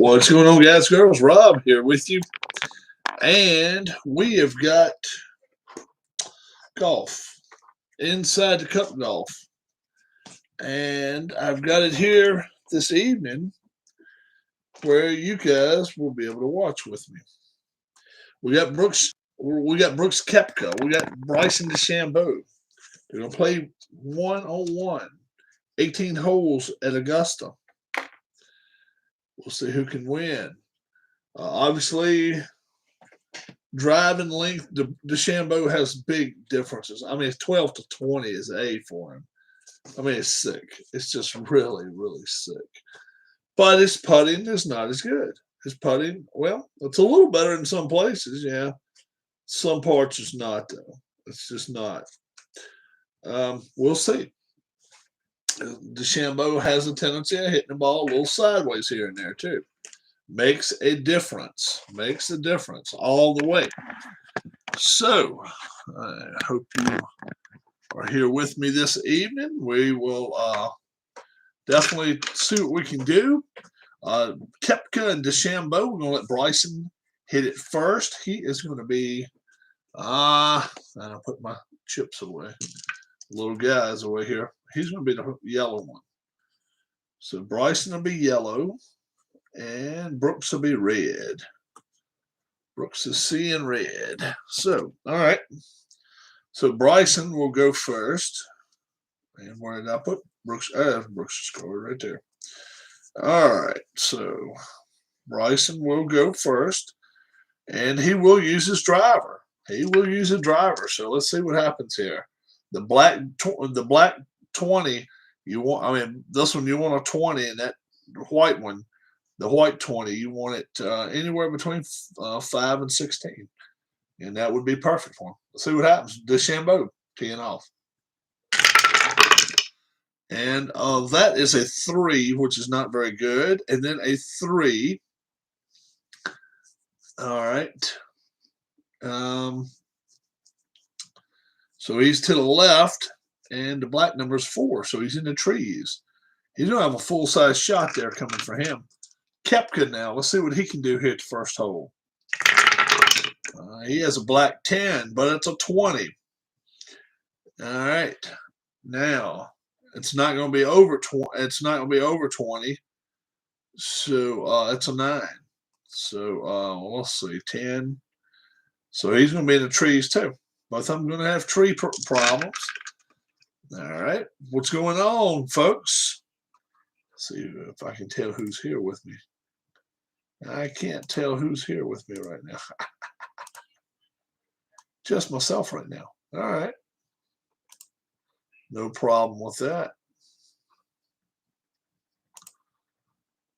What's going on, guys, girls? Rob here with you. And we have got golf inside the cup golf. And I've got it here this evening where you guys will be able to watch with me. We got Brooks Koepka. We got Bryson DeChambeau. They're going to play 1-on-1, 18 holes at Augusta. We'll see who can win. Obviously, driving length, DeChambeau has big differences. I mean, it's 12 to 20 is A for him. I mean, it's sick. It's just really, really sick. But his putting is not as good. His putting, well, it's a little better in some places, yeah. Some parts it's not, though. It's just not. We'll see. DeChambeau has a tendency of hitting the ball a little sideways here and there, too. Makes a difference. Makes a difference all the way. So, I hope you are here with me this evening. We will definitely see what we can do. Koepka and DeChambeau, we're going to let Bryson hit it first. He is going to be, I'll put my chips away. Little guys away here. He's going to be the yellow one. So Bryson will be yellow, and Brooks will be red. Brooks is seeing red. So, all right. So Bryson will go first. And where did I put Brooks? Brooks scored right there. All right. So Bryson will go first, and he will use his driver. He will use a driver. So let's see what happens here. The black 20, you want, I mean, this one you want a 20, and that white one, the white 20, you want it anywhere between 5 and 16. And that would be perfect for him. Let's see what happens. DeChambeau teeing off. And that is a 3, which is not very good. And then a 3. All right. So he's to the left, and the black number is 4, so he's in the trees. He's going to have a full-size shot there coming for him. Koepka now. Let's see what he can do here at the first hole. He has a black 10, but it's a 20. All right. Now, it's not going to be over 20. It's not going to be over 20. So it's a 9. So let's see, 10. So he's going to be in the trees too. Both of them going to have tree problems. All right. What's going on, folks? Let's see if I can tell who's here with me. I can't tell who's here with me right now. Just myself right now. All right. No problem with that.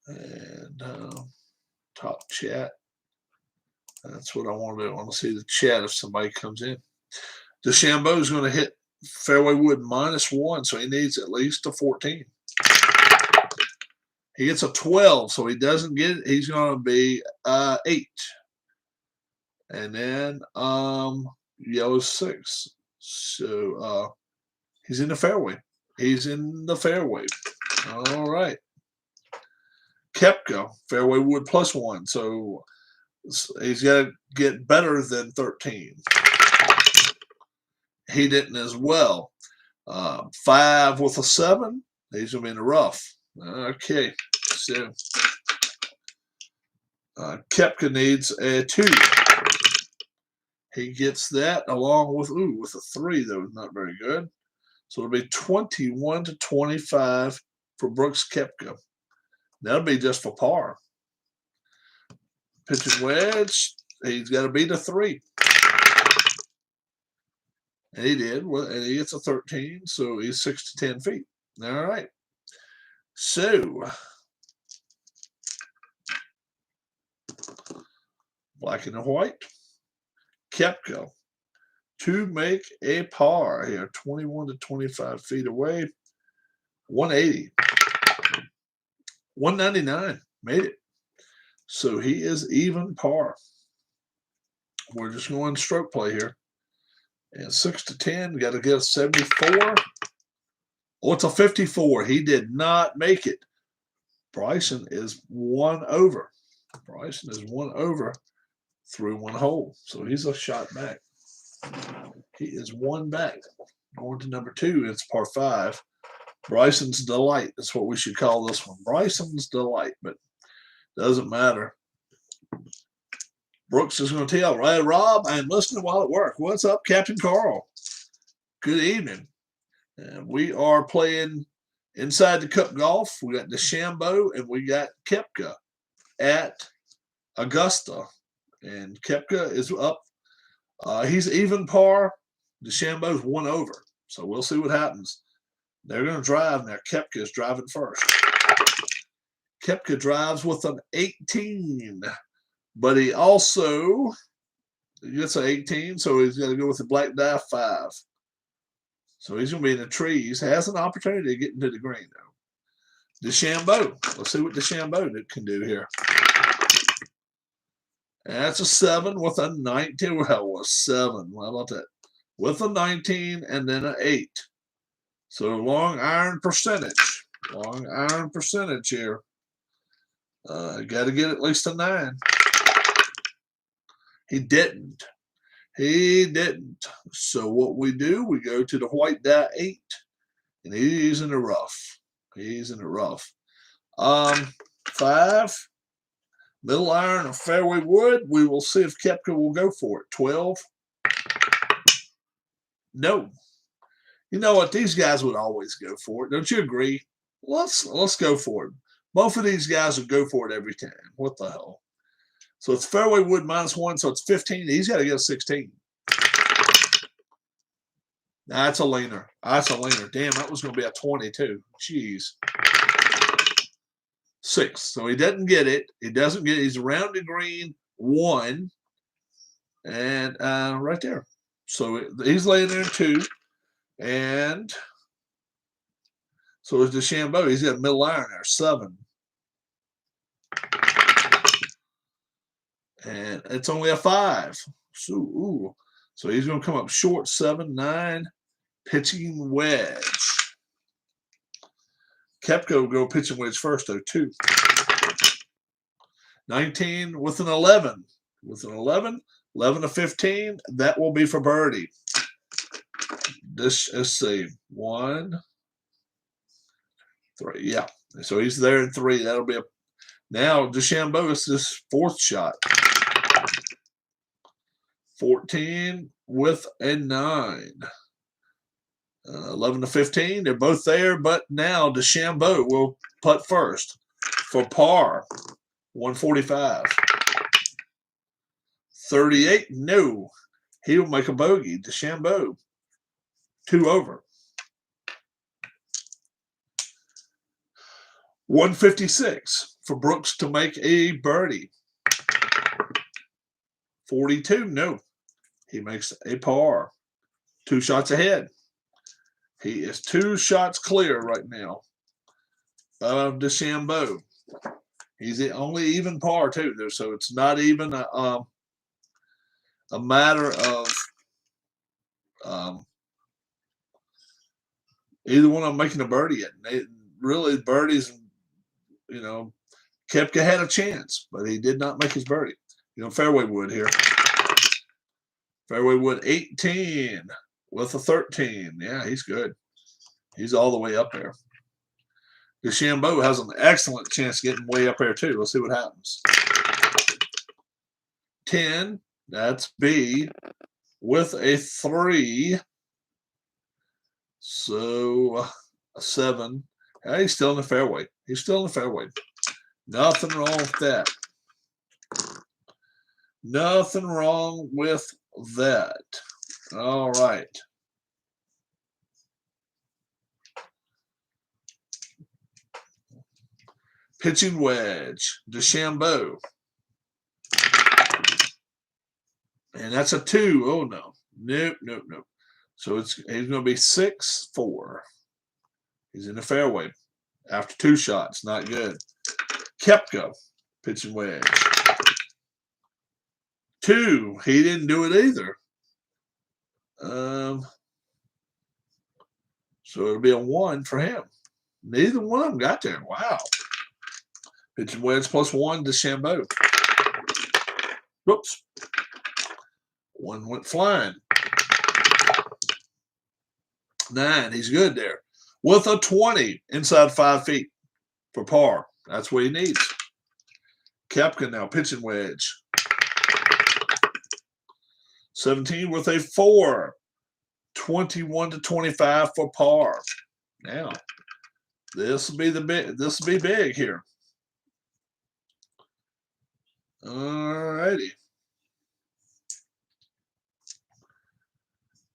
And top chat. That's what I want to do. I want to see the chat if somebody comes in. DeChambeau is going to hit fairway wood -1, so he needs at least a 14. He gets a 12, so he doesn't get it. He's going to be 8. And then yellow 6. So he's in the fairway. He's in the fairway. All right. Koepka, fairway wood +1. So he's got to get better than 13. He didn't as well. 5 with a 7. He's going to be in the rough. Okay. So Koepka needs a 2. He gets that along with, with a 3, though, not very good. So it'll be 21 to 25 for Brooks Koepka. That'll be just for par. Pitching wedge, he's got to beat a 3. And he did, and he gets a 13, so he's 6 to 10 feet. All right. So, black and white. Koepka to make a par here, 21 to 25 feet away. 180. 199. Made it. So he is even par. We're just going stroke play here. And 6 to 10, got to get a 74. Oh, it's a 54. He did not make it. Bryson is 1 over. Bryson is 1 over through 1 hole. So he's a shot back. He is 1 back. Going to number 2, it's par 5. Bryson's Delight. That's what we should call this one. Bryson's Delight, but doesn't matter. Brooks is going to tell, right, Rob, I'm listening while at work. What's up, Captain Carl? Good evening. And we are playing inside the Cup Golf. We got DeChambeau and we got Koepka at Augusta. And Koepka is up. He's even par. DeChambeau's 1 over. So we'll see what happens. They're going to drive now. Koepka is driving first. Koepka drives with an 18. But he also gets an 18, so he's going to go with the black die 5. So he's going to be in the trees. Has an opportunity to get into the green, though. DeChambeau. Let's see what DeChambeau can do here. That's a 7 with a 19. Well, a 7. How about that? With a 19 and then an 8. So long iron percentage. Long iron percentage here. Got to get at least a 9. He didn't. He didn't. So what we do, we go to the white die 8. And he's in the rough. He's in the rough. 5. Middle iron of fairway wood. We will see if Koepka will go for it. 12. No. You know what? These guys would always go for it. Don't you agree? Let's go for it. Both of these guys would go for it every time. What the hell? So it's fairway wood -1, so it's 15. He's got to get a 16. That's a leaner. That's a leaner. Damn, that was going to be a 22. Jeez. 6. So he doesn't get it. He doesn't get it. He's around the green 1. And right there. So he's laying there 2. And so is DeChambeau. He's got a middle iron there, 7. And it's only a 5. So he's going to come up short, 7, 9. Pitching wedge. Koepka will go pitching wedge first, though, 2. 19 with an 11. With an 11, 11 to 15, that will be for birdie. Let's see. 1, 3. Yeah. So he's there in 3. That'll be a. Now DeChambeau is his 4th shot. 14 with a 9. 11 to 15. They're both there, but now DeChambeau will putt first for par. 145. 38. No. He'll make a bogey. DeChambeau. 2 over. 156 for Brooks to make a birdie. 42. No. He makes a par. 2 shots ahead. He is 2 shots clear right now of DeChambeau. He's the only even par, too. So it's not even a matter of either one of them making a birdie yet. Really, birdies, you know, Koepka had a chance, but he did not make his birdie. You know, fairway wood here. Fairway wood 18 with a 13. Yeah, he's good. He's all the way up there. DeChambeau has an excellent chance getting way up there, too. Let's see what happens. 10, that's B, with a 3. So, a 7. Yeah, he's still in the fairway. He's still in the fairway. Nothing wrong with that. Nothing wrong with that. All right. Pitching wedge, DeChambeau. And that's a 2. Oh, no. Nope, nope, nope. So he's going to be 6-4. He's in the fairway after 2 shots. Not good. Koepka, pitching wedge. 2. He didn't do it either. So it'll be a 1 for him. Neither one of them got there. Wow. Pitching wedge +1 DeChambeau. Whoops. One went flying. 9. He's good there. With a 20 inside 5 feet for par. That's what he needs. Koepka now, pitching wedge. 17 with a 4. 21 to 25 for par. Now, this will be big here. All righty.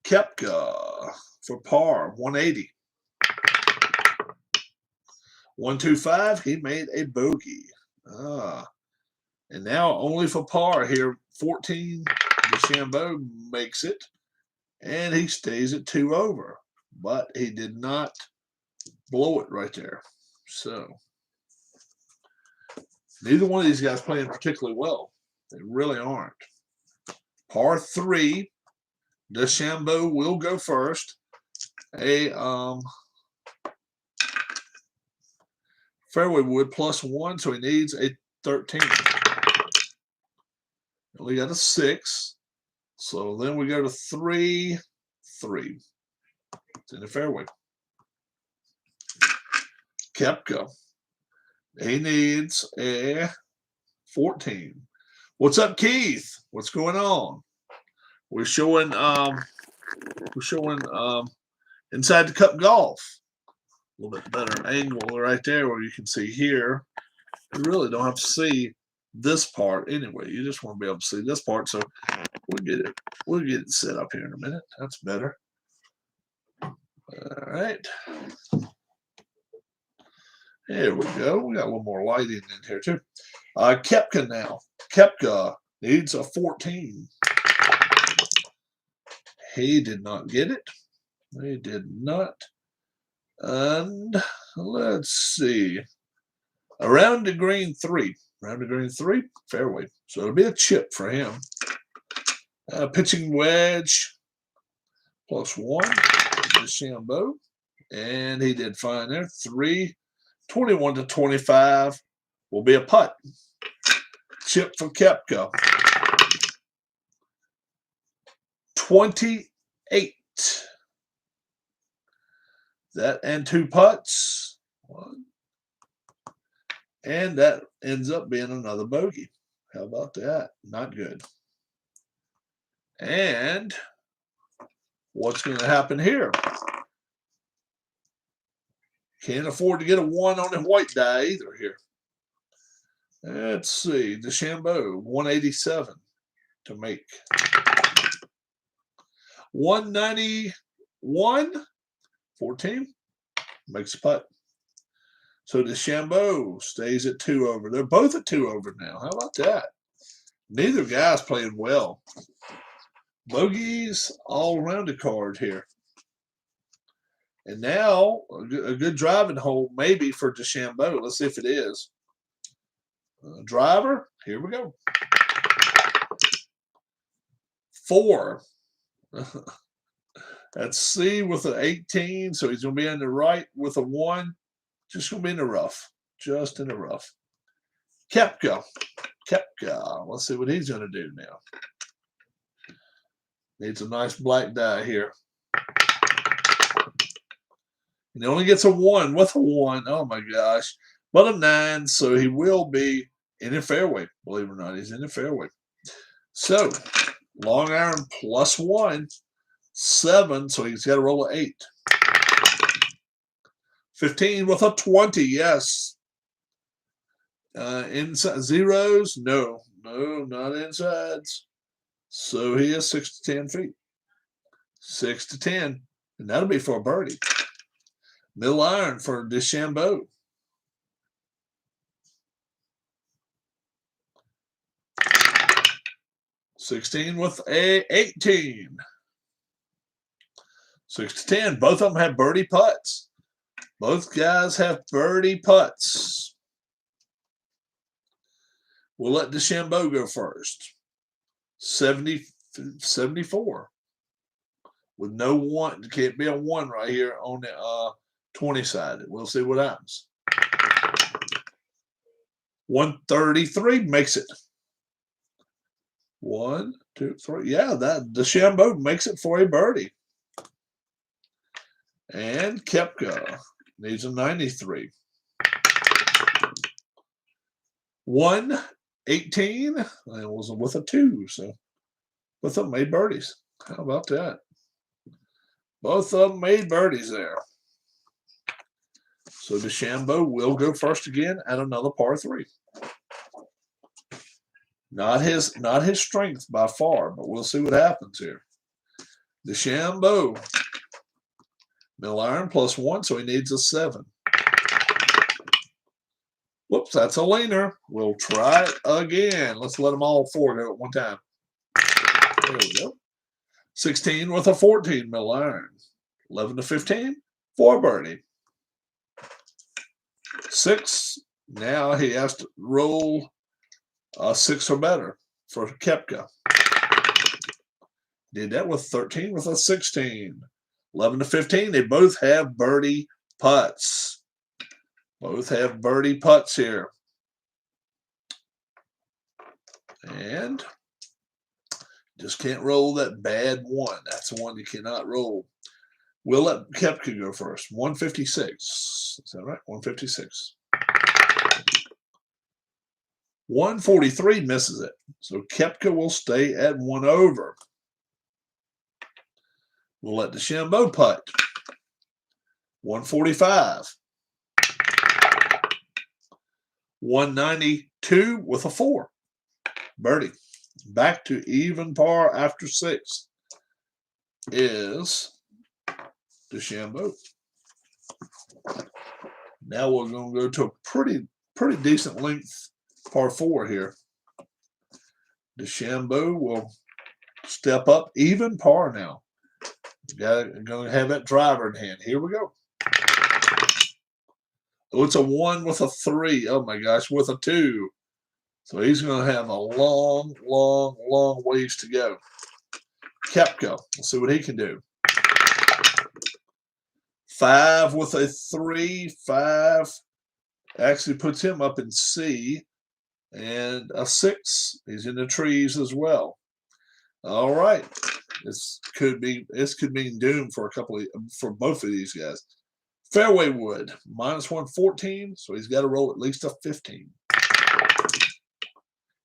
Koepka for par, 180. 125, he made a bogey. And now only for par here, 14. DeChambeau makes it, and he stays at 2 over. But he did not blow it right there. So, neither one of these guys playing particularly well. They really aren't. Par 3, DeChambeau will go first. A fairway wood +1, so he needs a 13. We got a 6. So then we go to 3, 3. It's in the fairway. Koepka. He needs a 14. What's up, Keith? What's going on? We're showing inside the Cup Golf. A little bit better angle right there where you can see here. You really don't have to see this part anyway. You just want to be able to see this part. So we'll get it set up here in a minute. That's better. All right. There we go. We got a little more lighting in here too. Koepka now. Koepka needs a 14. He did not get it. He did not. And let's see. Around the green 3. Around the green 3, fairway. So it'll be a chip for him. Pitching wedge +1. DeChambeau. And he did fine there. 3. 21 to 25 will be a putt. Chip for Koepka. 28. That and 2 putts. 1. And that ends up being another bogey. How about that? Not good. And what's going to happen here? Can't afford to get a 1 on the white die either here. Let's see. DeChambeau, 187 to make. 191. 14. Makes a putt. So DeChambeau stays at 2 over. They're both at 2 over now. How about that? Neither guy's playing well. Bogeys all around the card here. And now a good driving hole maybe for DeChambeau. Let's see if it is. Driver. Here we go. 4. That's C with an 18. So he's going to be on the right with a 1. Just going to be in the rough. Just in the rough. Koepka. Koepka. Let's see what he's going to do now. Needs a nice black die here. And he only gets a 1 with a 1. Oh, my gosh. But a 9, so he will be in the fairway. Believe it or not, he's in the fairway. So, long iron +1. 7, so he's got to roll an 8. 15 with a 20, yes. Inside zeros? No, not insides. So he is 6 to 10 feet. 6 to 10, and that'll be for a birdie. Middle iron for DeChambeau. $16 with a 18. 6 to 10. Both of them have birdie putts. Both guys have birdie putts. We'll let DeChambeau go first. 74. With no 1. There can't be a 1 right here on the 20 side. We'll see what happens. 133 makes it. 1, 2, 3. Yeah, that DeChambeau makes it for a birdie. And Koepka needs a 93. 118. It was with a 2, so both of them made birdies. How about that? Both of them made birdies there. So DeChambeau will go first again at another par 3. Not his strength by far, but we'll see what happens here. DeChambeau, middle iron +1, so he needs a 7. Whoops, that's a leaner. We'll try it again. Let's let them all 4 go at one time. There we go. 16 with a 14, middle iron. 11 to 15, 4 birdie. 6, now he has to roll a 6 or better for Koepka. Did that with 13 with a 16. 11 to 15, they both have birdie putts. Both have birdie putts here. And just can't roll that bad 1. That's the one you cannot roll. We'll let Koepka go first. 156. Is that right? 156. 143 misses it. So Koepka will stay at 1 over. We'll let DeChambeau putt. 145. 192 with a 4. Birdie. Back to even par after 6 is DeChambeau. Now we're going to go to a pretty decent length par 4 here. DeChambeau will step up even par now. Going to have that driver in hand. Here we go. Oh, it's a 1 with a 3. Oh my gosh, with a 2. So he's going to have a long ways to go. Koepka, let's see what he can do. 5 with a 3. 5 actually puts him up in C. And a 6. He's in the trees as well. All right. This could mean doom for both of these guys. Fairway wood, -114, so he's got to roll at least a 15.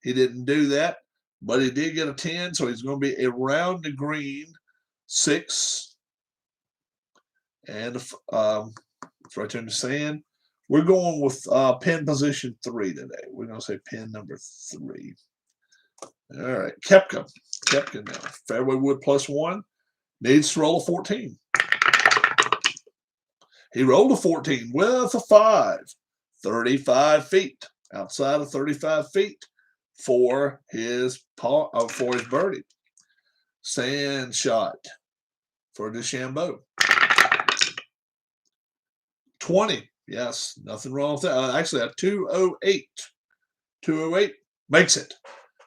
He didn't do that, but he did get a 10, so he's going to be around the green 6. And it's right there in the sand. We're going with pin position 3 today. We're going to say pin number 3. All right, Koepka now. Fairway wood +1. Needs to roll a 14. He rolled a 14 with a 5. 35 feet. Outside of 35 feet for his birdie. Sand shot for DeChambeau. 20. Yes, nothing wrong with that. Actually, a 208. 208 makes it.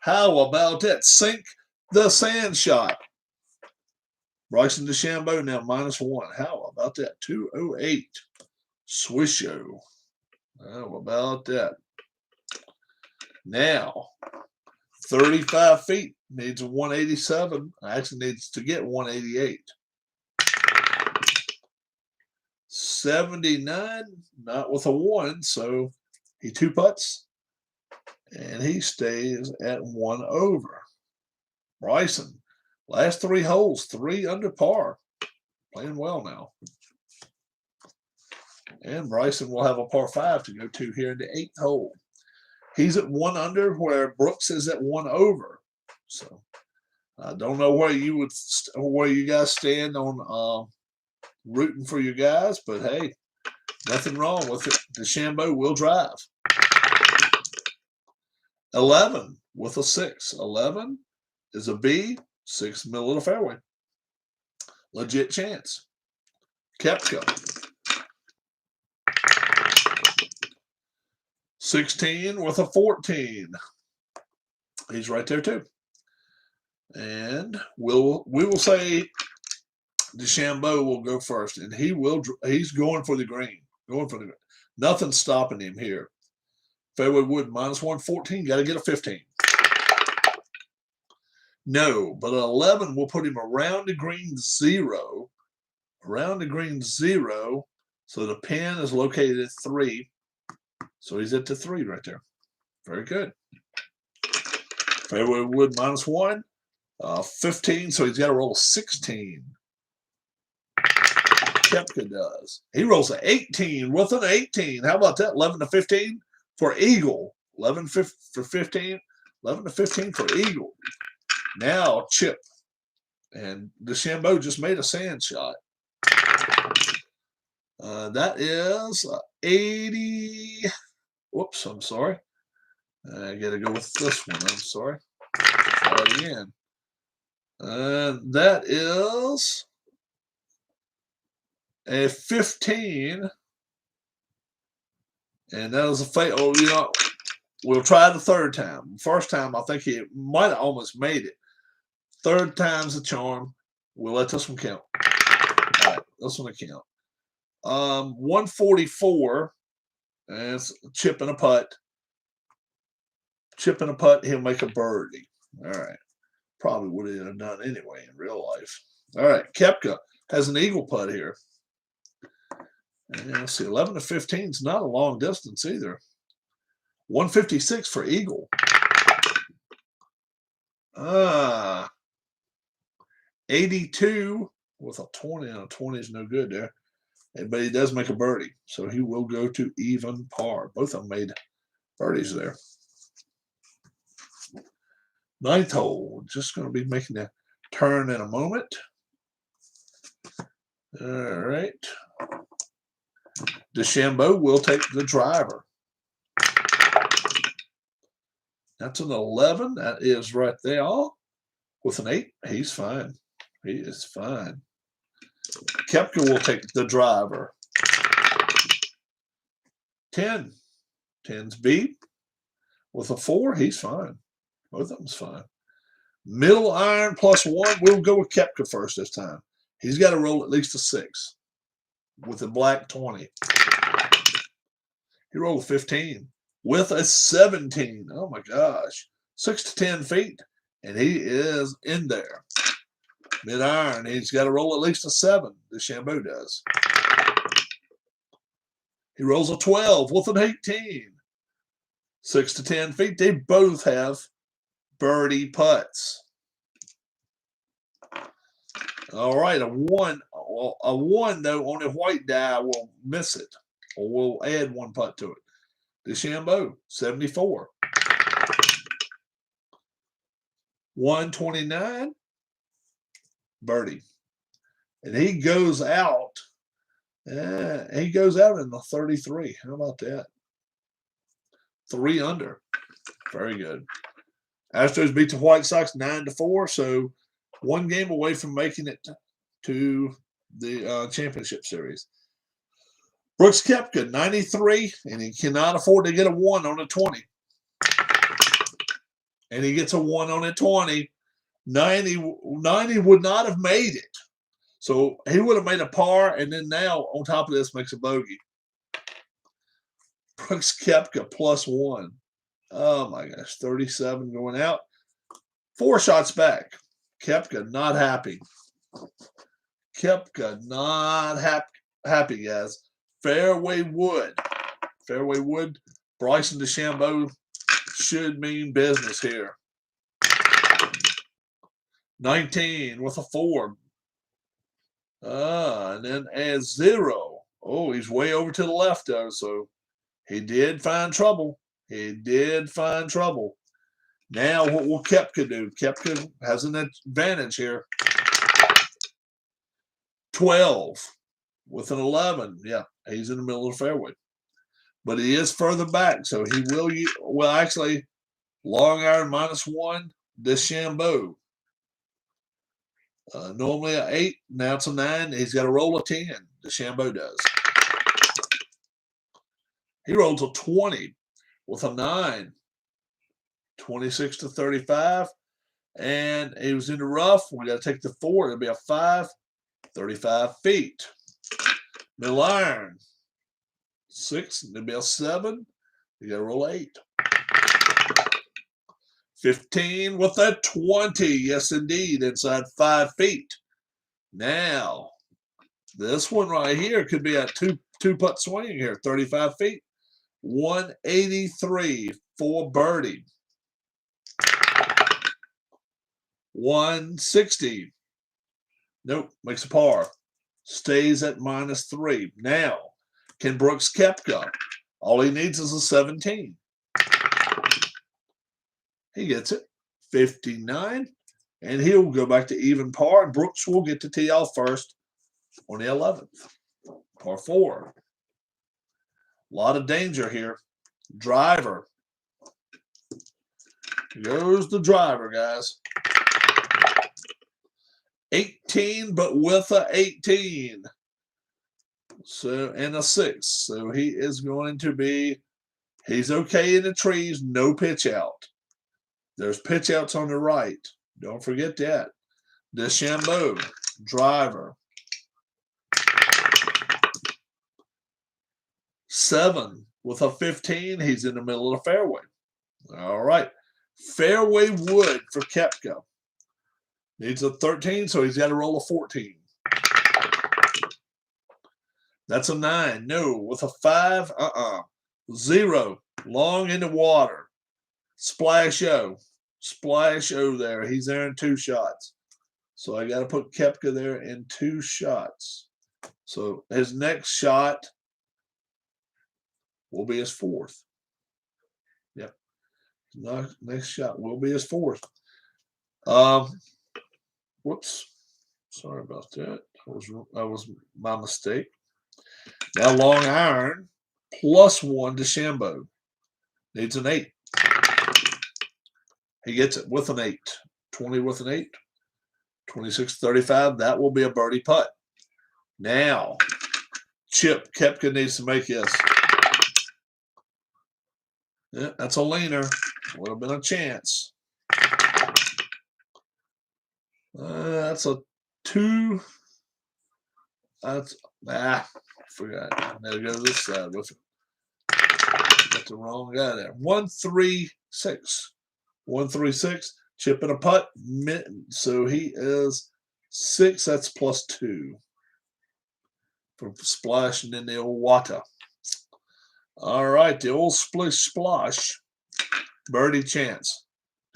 How about that? Sink the sand shot. Bryson DeChambeau now -1. How about that? 208. Swisho. How about that? Now, 35 feet. Needs a 187. Actually needs to get 188. 79. Not with a 1. So he 2 putts. And he stays at 1 over. Bryson. Last 3 holes, 3 under par. Playing well now. And Bryson will have a par 5 to go to here in the 8th hole. He's at 1 under where Brooks is at 1 over. So I don't know where you guys stand on rooting for your guys, but hey, nothing wrong with it. DeChambeau will drive. 11 with a 6. 11 is a B. 6 middle of the fairway. Legit chance. Koepka. 16 with a 14. He's right there too. And we will say DeChambeau will go first, and he's going for the green. Nothing's stopping him here. Fairway wood -114. Got to get a 15. No, but an 11 will put him around the green 0. Around the green 0. So the pin is located at 3. So he's at the 3 right there. Very good. Fairway wood -1. 15, so he's got to roll 16. Koepka does. He rolls an 18 with an 18. How about that? 11 to 15 for eagle. 11 for 15. 11 to 15 for eagle. Now chip. And DeChambeau just made a sand shot. That is 80. Whoops, I'm sorry. I got to go with this one. I'm sorry. Try it again. That is a 15. And that was a fail. Oh, you know, we'll try the third time. First time, I think he might have almost made it. Third time's a charm. We'll let this one count. All right, this one will count. 144. And it's a chip and a putt. Chip and a putt, he'll make a birdie. All right. Probably would have done anyway in real life. All right. Koepka has an eagle putt here. And let's see. 11 to 15 is not a long distance either. 156 for eagle. 82 with a 20. And a 20 is no good there. But he does make a birdie. So he will go to even par. Both of them made birdies there. Ninth hole. Just going to be making a turn in a moment. All right. DeChambeau will take the driver. That's an 11. That is right there. With an 8, he's fine. He is fine. Koepka will take the driver. 10. 10's beat. With a 4, he's fine. Both of them's fine. Middle iron +1. We'll go with Koepka first this time. He's got to roll at least a 6 with a black 20. He rolled a 15 with a 17. Oh my gosh. 6 to 10 feet. And he is in there. Mid iron. He's got to roll at least a 7. DeChambeau does. He rolls a 12 with an 18. 6 to 10 feet. They both have birdie putts. All right, a 1 though on a white die will miss it, or we'll add 1 putt to it. DeChambeau 74, 129, birdie, and he goes out. He goes out in the 33. How about that? 3 under. Very good. Astros beat the White Sox 9-4, so 1 game away from making it to the championship series. Brooks Koepka, 93, and he cannot afford to get a 1 on a 20. And he gets a 1 on a 20. 90 would not have made it. So he would have made a par, and then now on top of this makes a bogey. Brooks Koepka +1. Oh my gosh, 37 going out. 4 shots back. Koepka not happy. Koepka not happy, guys. Fairway wood. Fairway wood. Bryson DeChambeau should mean business here. 19 with a 4. And then a 0. Oh, he's way over to the left, though, so he did find trouble. He did find trouble. Now, what will Koepka do? Koepka has an advantage here. 12 with an 11. Yeah, he's in the middle of the fairway. But he is further back, so he will use, well, actually, long iron -1, DeChambeau. Normally an 8, now it's a 9. He's got to roll a 10. DeChambeau does. He rolls a 20 with a 9. 26 to 35. And he was in the rough. We got to take the 4. It'll be a 5. 35 feet. Middle iron. 6. It'll be a 7. You got to roll 8. 15 with a 20. Yes, indeed, inside 5 feet. Now, this one right here could be a two-putt swing here, 35 feet. 183 for birdie. 160. Nope, makes a par. Stays at -3. Now, can Brooks Koepka? All he needs is a 17. He gets it. 59. And he'll go back to even par. And Brooks will get to tee off first on the 11th. Par 4. A lot of danger here. Driver. Goes the driver, guys. 18, but with a 18. So, and a 6. So he is going to be, he's okay in the trees, no pitch out. There's pitch outs on the right. Don't forget that. DeChambeau, driver. 7 with a 15. He's in the middle of the fairway. All right. Fairway wood for Koepka. Needs a 13, so he's got to roll a 14. That's a 9. No. With a 5, 0. Long in the water. Splash O. Splash O there. He's there in 2 shots. So I got to put Koepka there in 2 shots. So his next shot will be his 4th. Yep. Next shot will be his 4th. Whoops. Sorry about that. That was my mistake. Now long iron +1 DeChambeau. Needs an 8. He gets it with an 8. 20 with an 8. 26-35. That will be a birdie putt. Now, Chip Koepka needs to make this. Yeah, that's a leaner. Would have been a chance. That's a 2. That's forgot. Now go to this side with it. Got the wrong guy there. 136. 136. Chip and a putt. So he is 6. That's +2 for splashing in the old water. All right, the old splish splash. Birdie chance.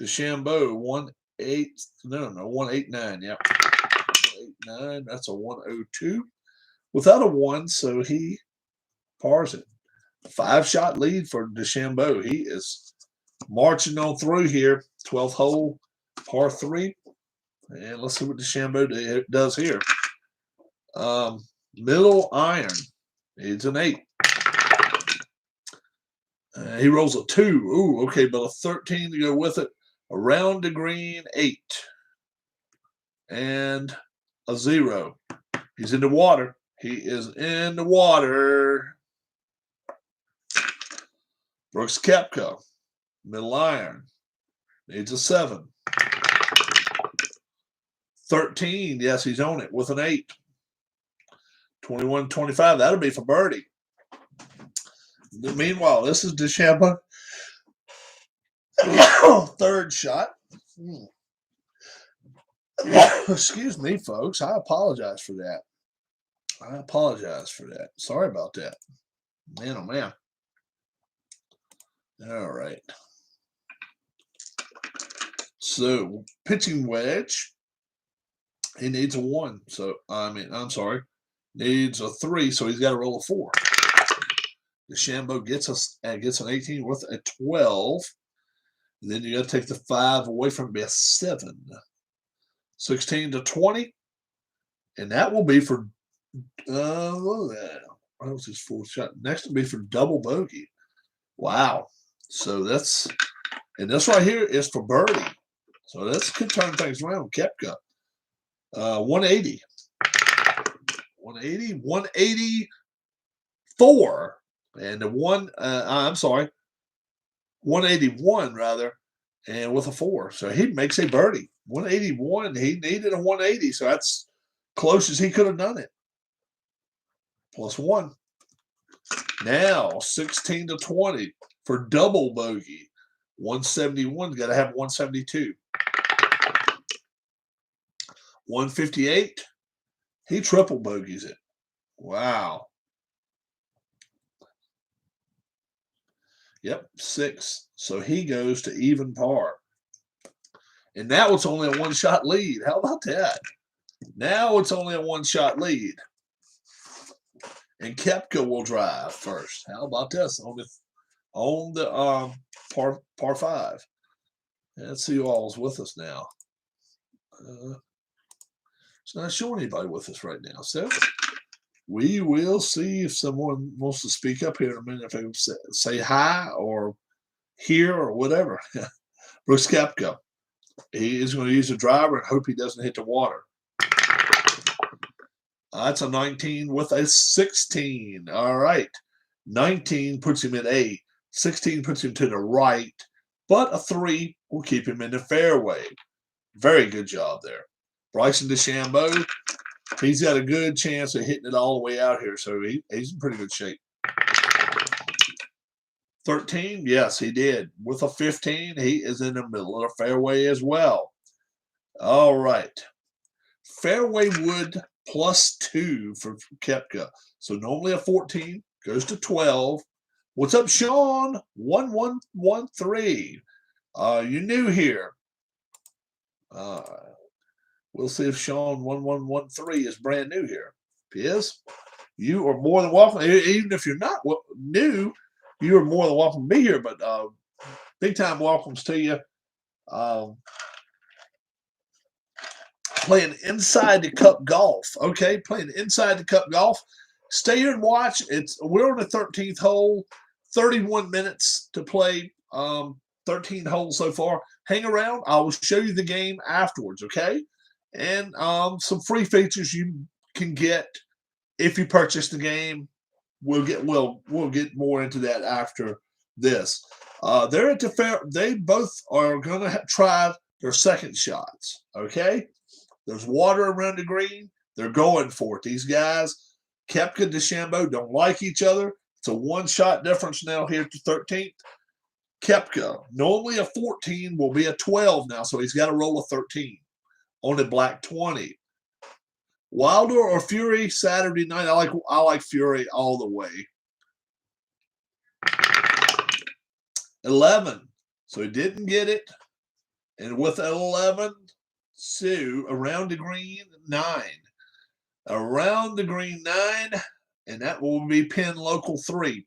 DeChambeau 189. Yep. 189. That's a 102. Without a 1, so he pars it. 5-shot lead for DeChambeau. He is marching on through here. 12th hole, par 3. And let's see what DeChambeau does here. Middle iron. Needs an 8. He rolls a 2. Ooh, okay, but a 13 to go with it. Around the green, 8. And a 0. He's in the water. He is in the water. Brooks Koepka. Middle iron. Needs a 7. 13. Yes, he's on it with an 8. 21-25. That'll be for birdie. Meanwhile, this is DeChambeau. 3rd shot. Excuse me, folks. I apologize for that. Sorry about that. Man, oh man. All right. So, pitching wedge. He needs a 1. So, I'm sorry. Needs a 3, so he's got to roll a 4. DeChambeau gets an 18 with a 12. And then you got to take the 5 away from it, be a 7. 16-20. And that will be for that was his 4th shot. Next will be for double bogey. Wow. So this right here is for birdie. So this could turn things around. Koepka. 180. 180. 184. And the 181 rather, and with a 4. So he makes a birdie. 181. He needed a 180, so that's close as he could have done it. +1. Now 16-20 for double bogey. 171, got to have 172. 158, he triple bogeys it. Wow. Yep, 6. So he goes to even par. And now it's only a one-shot lead. How about that? Now it's only a one-shot lead. And Koepka will drive first. How about this on the par 5? Let's see who all's with us now. It's not showing anybody with us right now. So we will see if someone wants to speak up here in a minute. If they say hi or here or whatever. Brooks Koepka. He is going to use a driver and hope he doesn't hit the water. That's a 19 with a 16. All right. 19 puts him in A. 16 puts him to the right. But a 3 will keep him in the fairway. Very good job there. Bryson DeChambeau, he's got a good chance of hitting it all the way out here. So he's in pretty good shape. 13, yes, he did. With a 15, he is in the middle of the fairway as well. All right. Fairway wood +2 for Koepka. So normally a 14 goes to 12. What's up, Sean? 1113. You're new here. We'll see if Sean 1113 is brand new here. If he is, you are more than welcome. Even if you're not new, you are more than welcome to be here. But big time welcomes to you. Playing inside the cup golf. Okay, playing inside the cup golf. Stay here and watch. We're on the 13th hole. 31 minutes to play. 13 holes so far. Hang around. I will show you the game afterwards. Okay, and some free features you can get if you purchase the game. We'll get more into that after this. They're at the fair. They both are going to try their second shots. Okay. There's water around the green. They're going for it. These guys, Koepka and DeChambeau, don't like each other. It's a one-shot difference now here at the 13th. Koepka, normally a 14 will be a 12 now, so he's got to roll a 13 on a black 20. Wilder or Fury Saturday night? I like Fury all the way. 11. So he didn't get it. And with 11, Sue around the green 9. Around the green 9, and that will be pin local 3.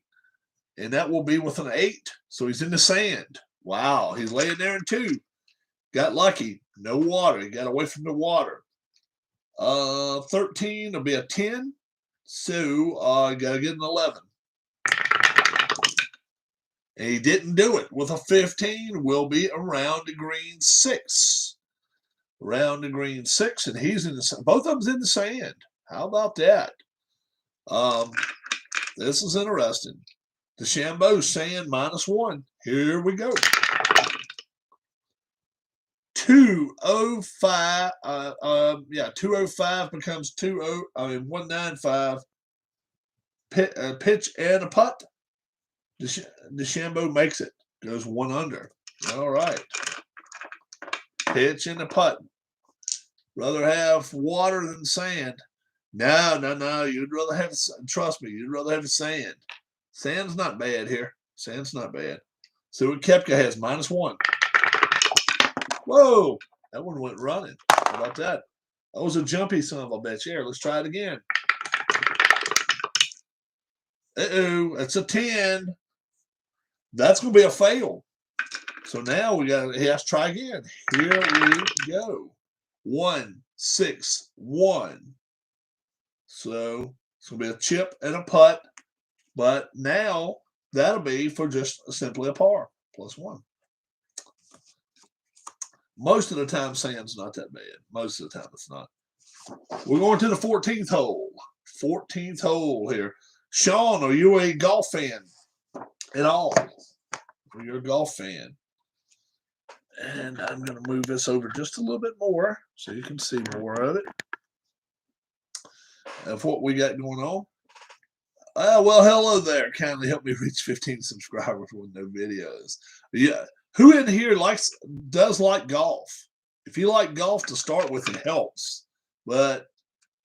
And that will be with an 8. So he's in the sand. Wow, he's laying there in 2. Got lucky. No water. He got away from the water. 13 will be a 10. So got to get an 11. And he didn't do it. With a 15 will be around the green 6. Around the green 6, and he's in the both of them's in the sand. How about that? This is interesting. DeChambeau sand -1. Here we go. 205. 205 becomes 195. Pitch and a putt. DeChambeau makes it. Goes 1 under. All right. Pitch and a putt. Rather have water than sand. No. You'd rather have, trust me, you'd rather have the sand. Sand's not bad here. Sand's not bad. So what Koepka has, -1. Whoa, that one went running. How about that? That was a jumpy son of a bitch. Here, let's try it again. Uh-oh, that's a 10. That's going to be a fail. So now he has to try again. Here we go. 1, 6, 1. So it's going to be a chip and a putt. But now that'll be for just simply a par, +1. Most of the time, sand's not that bad. Most of the time, it's not. We're going to the 14th hole. 14th hole here. Sean, are you a golf fan at all? Are you a golf fan? And I'm going to move this over just a little bit more so you can see more of it, of what we got going on. Well, hello there. Kindly help me reach 15 subscribers with no videos. Yeah. Who in here does like golf? If you like golf to start with, it helps. But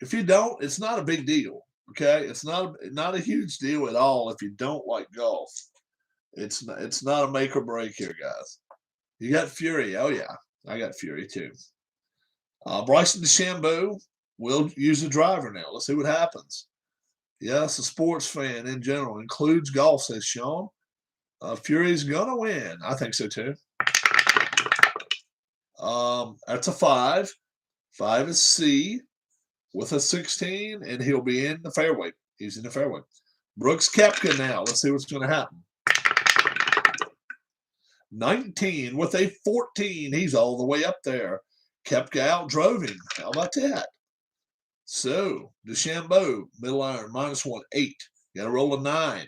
if you don't, it's not a big deal. Okay, it's not a huge deal at all if you don't like golf. It's not a make or break here, guys. You got Fury. Oh yeah, I got Fury too. Bryson DeChambeau will use a driver now. Let's see what happens. Yes, a sports fan in general includes golf, says Sean. Fury's gonna win. I think so too. That's a 5. 5 is C with a 16, and he'll be in the fairway. He's in the fairway. Brooks Koepka now. Let's see what's going to happen. 19 with a 14. He's all the way up there. Koepka outdrove him. How about that? So, DeChambeau, middle iron, -1, 8. Got to roll a 9.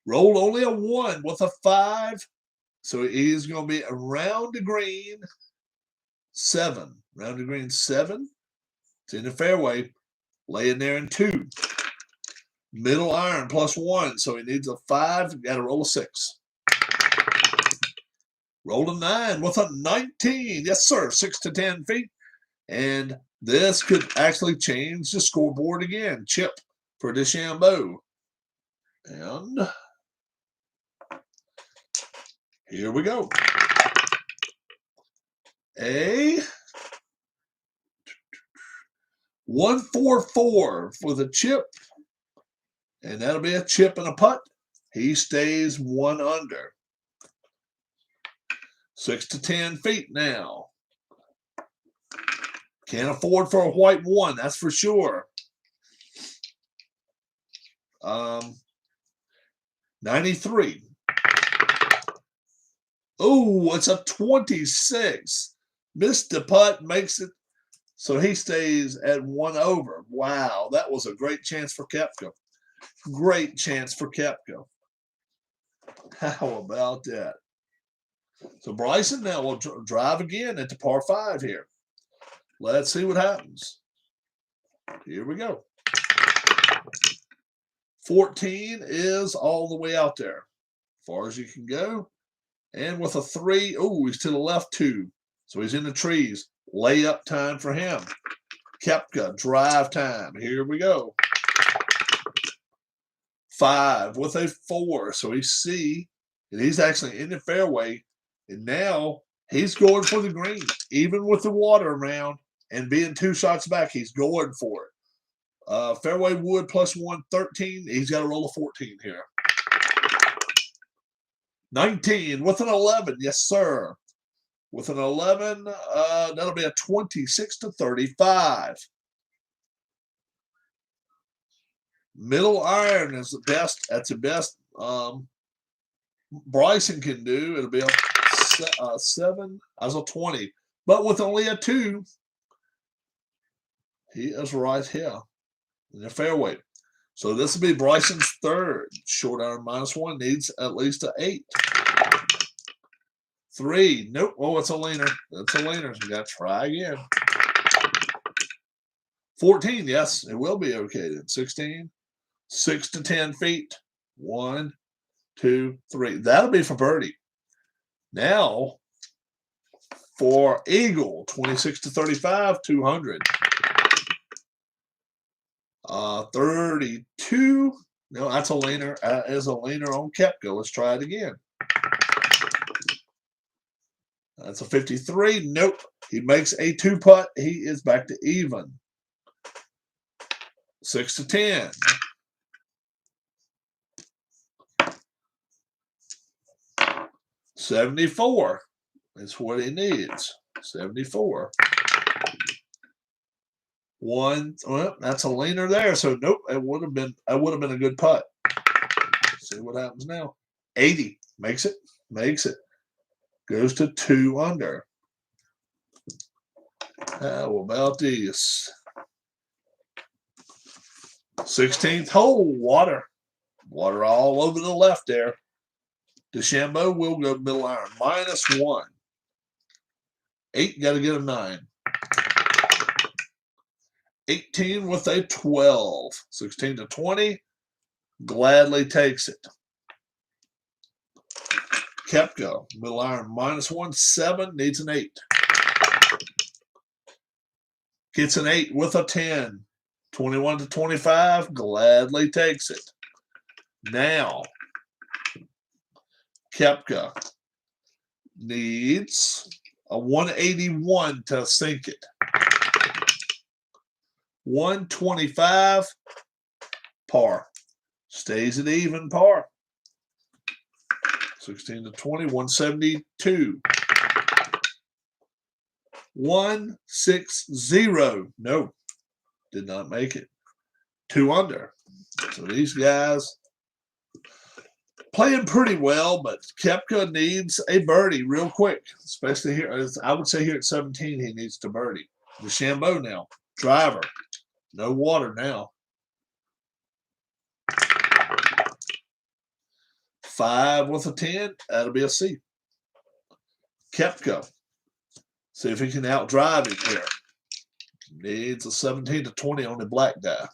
Rolled only a 1 with a 5. So he's going to be around the green 7. Round the green 7. It's in the fairway. Laying there in 2. Middle iron +1. So he needs a 5. Got to roll a 6. Roll a 9 with a 19. Yes, sir. 6 to 10 feet. And this could actually change the scoreboard again. Chip for DeChambeau. And here we go. A 144 for the chip. And that'll be a chip and a putt. He stays 1 under. 6 to 10 feet now. Can't afford for a white 1, that's for sure. 93. Oh, it's a 26. Missed the putt, makes it so he stays at 1 over. Wow, that was a great chance for Koepka. Great chance for Koepka. How about that? So Bryson now will drive again at the par 5 here. Let's see what happens. Here we go. 14 is all the way out there, as far as you can go. And with a 3, oh, he's to the left 2. So he's in the trees. Layup time for him. Koepka, drive time. Here we go. 5 with a 4. So he's C, and he's actually in the fairway. And now he's going for the green. Even with the water around and being 2 shots back, he's going for it. Fairway wood +1, 13. He's got to roll a 14 here. 19 with an 11. Yes, sir. With an 11, that'll be a 26 to 35. Middle iron is the best. That's the best Bryson can do. It'll be a 7 as a 20. But with only a 2, he is right here in the fairway. So this will be Bryson's 3rd. Short iron -1 needs at least an 8. 3. Nope. Oh, it's a leaner. That's a leaner. You got to try again. 14. Yes, it will be okay then. 16. 6 to 10 feet. 1, 2, 3. That'll be for birdie. Now for eagle. 26 to 35. 200. 32. No, that's a leaner. Is a leaner on Koepka. Let's try it again. That's a 53. Nope. He makes a 2 putt. He is back to even. 6 to 10. 74. That's what he needs. 74. 1. Well, that's a leaner there. So nope. It would have been a good putt. See what happens now. 80. Makes it. Makes it. Goes to 2 under. How about this? 16th hole, water. Water all over the left there. DeChambeau will go middle iron. -1. 8, got to get a 9. 18 with a 12. 16 to 20. Gladly takes it. Koepka, middle iron, -1, 7, needs an 8. Gets an 8 with a 10. 21 to 25, gladly takes it. Now, Koepka needs a 181 to sink it. 125, par. Stays at even par. 16 to 20, 172. 160. No, did not make it. 2 under. So these guys playing pretty well, but Koepka needs a birdie real quick, especially here. I would say here at 17, he needs to birdie. DeChambeau now, driver, no water now. 5 with a 10, that'll be a C. Koepka, see if he can outdrive him here. Needs a 17 to 20 on the black guy.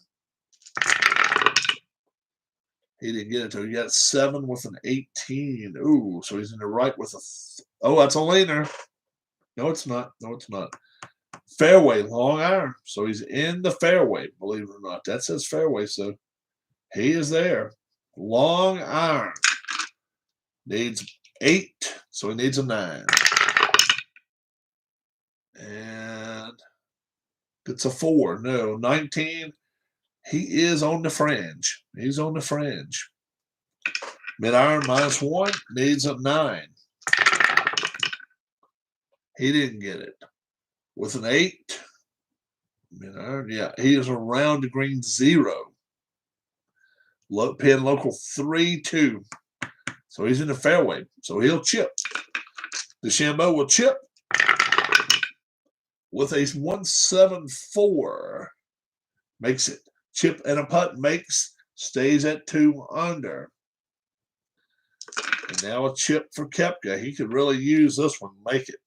He didn't get it till he got 7 with an 18. Ooh, so he's in the right with a. Oh, that's a laner. No, it's not. No, it's not. Fairway, long iron. So he's in the fairway, believe it or not. That says fairway, so he is there. Long iron. Needs 8, so he needs a 9. And it's a 4. No, 19. He is on the fringe. He's on the fringe. Mid iron -1, needs a 9. He didn't get it. With an 8, mid iron, yeah, he is around the green 0. Pin local 3-2. So he's in the fairway. So he'll chip. DeChambeau will chip with a 174. Makes it. Chip and a putt makes, stays at 2 under. And now a chip for Koepka. He could really use this one to make it.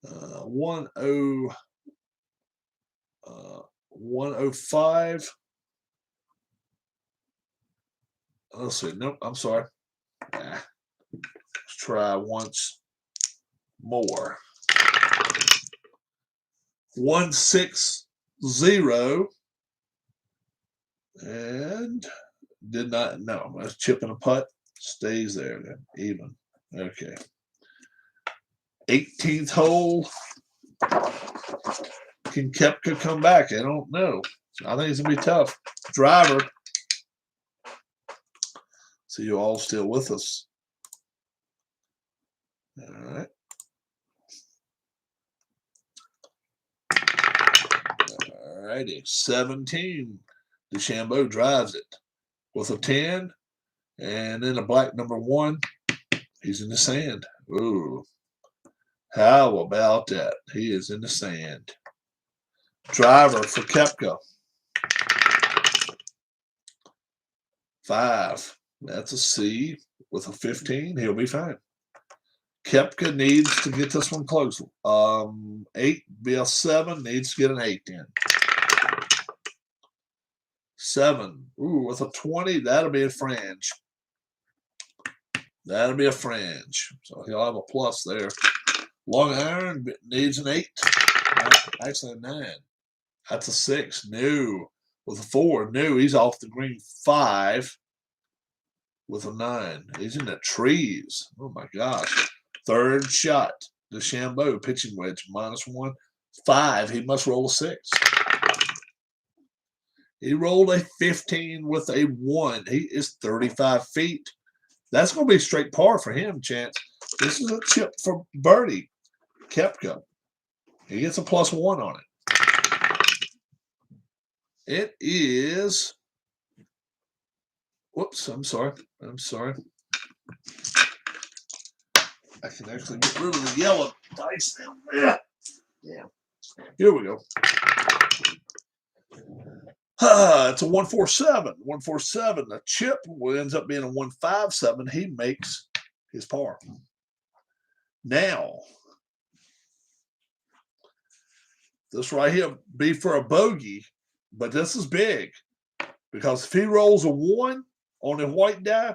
105. Let's see. Nope, I'm sorry. Let's try once more. 160. And did not, no. Let's chip and a putt. Stays there then. Even. Okay. 18th hole. Can Koepka come back? I don't know. I think it's going to be tough. Driver. So you all still with us. All right. All righty. 17. DeChambeau drives it with a 10. And then a black #1. He's in the sand. Ooh. How about that? He is in the sand. Driver for Koepka. 5. That's a C with a 15. He'll be fine. Koepka needs to get this one close. 8, be a 7. Needs to get an 8 in. 7. Ooh, with a 20, that'll be a fringe. That'll be a fringe. So he'll have a plus there. Long iron needs an 8. Actually, a 9. That's a 6. No. With a 4. No, he's off the green. 5. With a 9. He's in the trees. Oh, my gosh. Third shot. DeChambeau, pitching wedge, -1. 5. He must roll a 6. He rolled a 15 with a 1. He is 35 feet. That's going to be straight par for him, Chance. This is a chip for birdie. Koepka. He gets a +1 on it. It is. Whoops, I'm sorry. I'm sorry. I can actually get rid of the yellow dice now. Yeah. Here we go. It's a 147. 147. The chip ends up being a 157. He makes his par. Now, this right here be for a bogey, but this is big because if he rolls a 1 on a white die,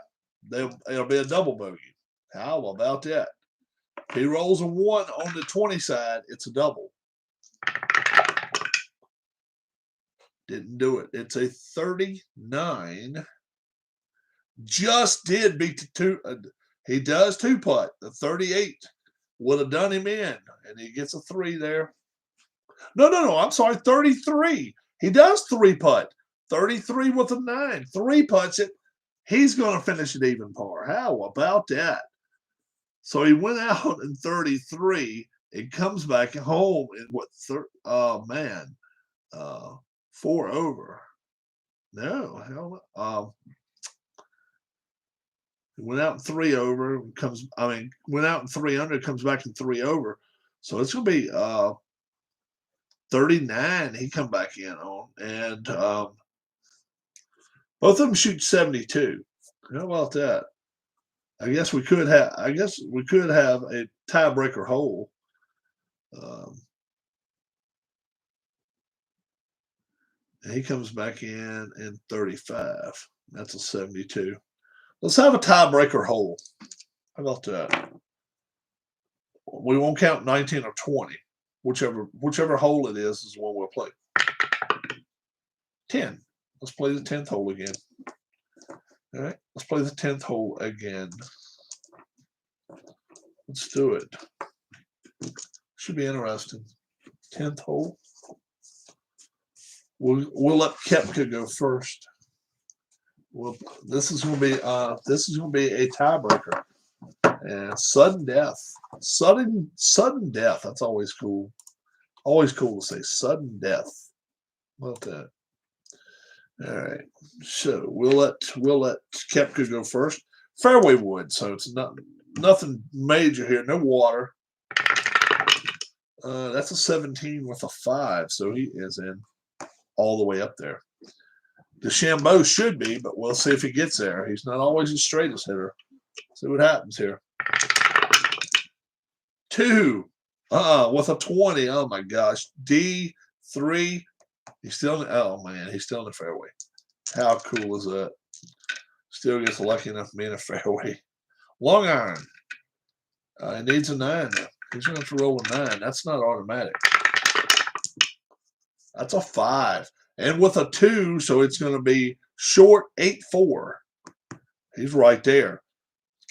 It'll be a double bogey. How about that? If he rolls a 1 on the 20 side, it's a double. Didn't do it. It's a 39. Just did beat the 2. He does 2-putt. The 38 would have done him in, and he gets a 3 there. No. I'm sorry, 33. He does 3-putt. 33 with a 9. 3-putts it. He's going to finish at even par. How about that? So he went out in 33 and comes back home in what? Oh man, 4 over. No, hell no. Went out in 3 over. Went out in 3 under. Comes back in 3 over. So it's going to be 39. He come back in on, and both of them shoot 72. How about that? I guess we could have a tiebreaker hole. And he comes back in 35. That's a 72. Let's have a tiebreaker hole. How about that? We won't count 19 or 20. Whichever hole it is the one we'll play. 10. Let's play the 10th hole again. All right, let's play the 10th hole again. Let's do it. Should be interesting. 10th hole. We'll let Koepka go first. This is going to be a tiebreaker. And sudden death. Sudden death. That's always cool. Always cool to say sudden death. Love that. All right. So we'll let Koepka go first. Fairway wood, so it's nothing major here. No water. That's a 17 with a 5, so he is in all the way up there. DeChambeau should be, but we'll see if he gets there. He's not always the straightest hitter. See what happens here. 2. With a 20. Oh my gosh. D3. He's still in the fairway. How cool is that? Still gets lucky enough to be in a fairway. Long iron. He needs a 9 now. He's going to have to roll a 9. That's not automatic. That's a 5. And with a 2, so it's going to be short 8-4. He's right there.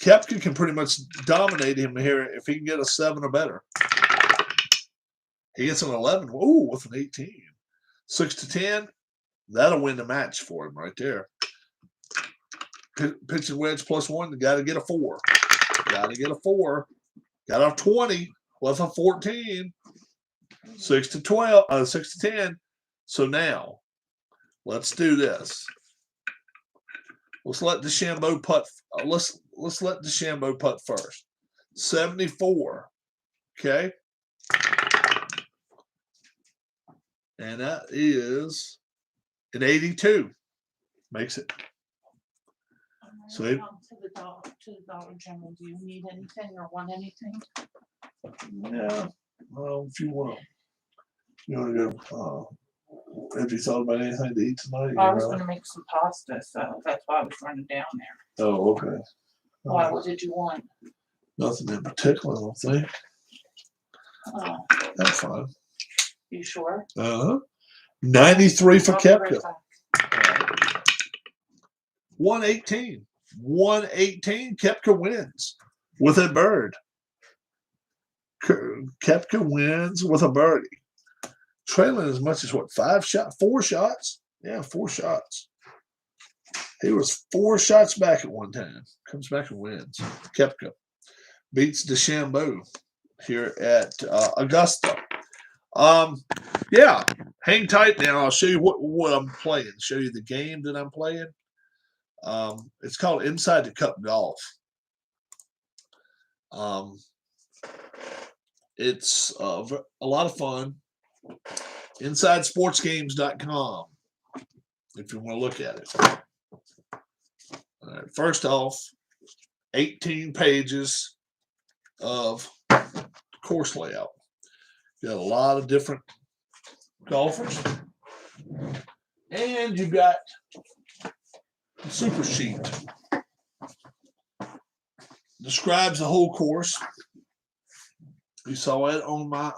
Koepka can pretty much dominate him here if he can get a 7 or better. He gets an 11. Ooh, with an 18. 6 to 10. That'll win the match for him right there. Pitching wedge +1. Got to get a 4. Got to get a 4. Got a 20 with a 14. 6 to 12. 6 to 10. So now, let's do this. Let's let DeChambeau putt. Let's let DeChambeau putt first. 74. Okay. And that is an 82. Makes it. So to the Dollar General, do you need anything or want anything? Yeah. Well, if you want to go. Have you thought about anything to eat tonight? I was going to make some pasta, so that's why I was running down there. Oh, okay. Why? What did you want? Nothing in particular, I don't think. That's fine. You sure? 93 for Koepka. 118. 118. Koepka wins with a bird. Koepka wins with a birdie. Trailing as much as what? 4 shots? Yeah, 4 shots. He was 4 shots back at one time. Comes back and wins. Koepka beats DeChambeau here at Augusta. Yeah, hang tight now. I'll show you what I'm playing. Show you the game that I'm playing. It's called Inside the Cup Golf. It's a lot of fun. InsideSportsGames.com if you want to look at it. All right, first off, 18 pages of course layout. You got a lot of different golfers. And you got a super sheet. describes the whole course. You saw it on my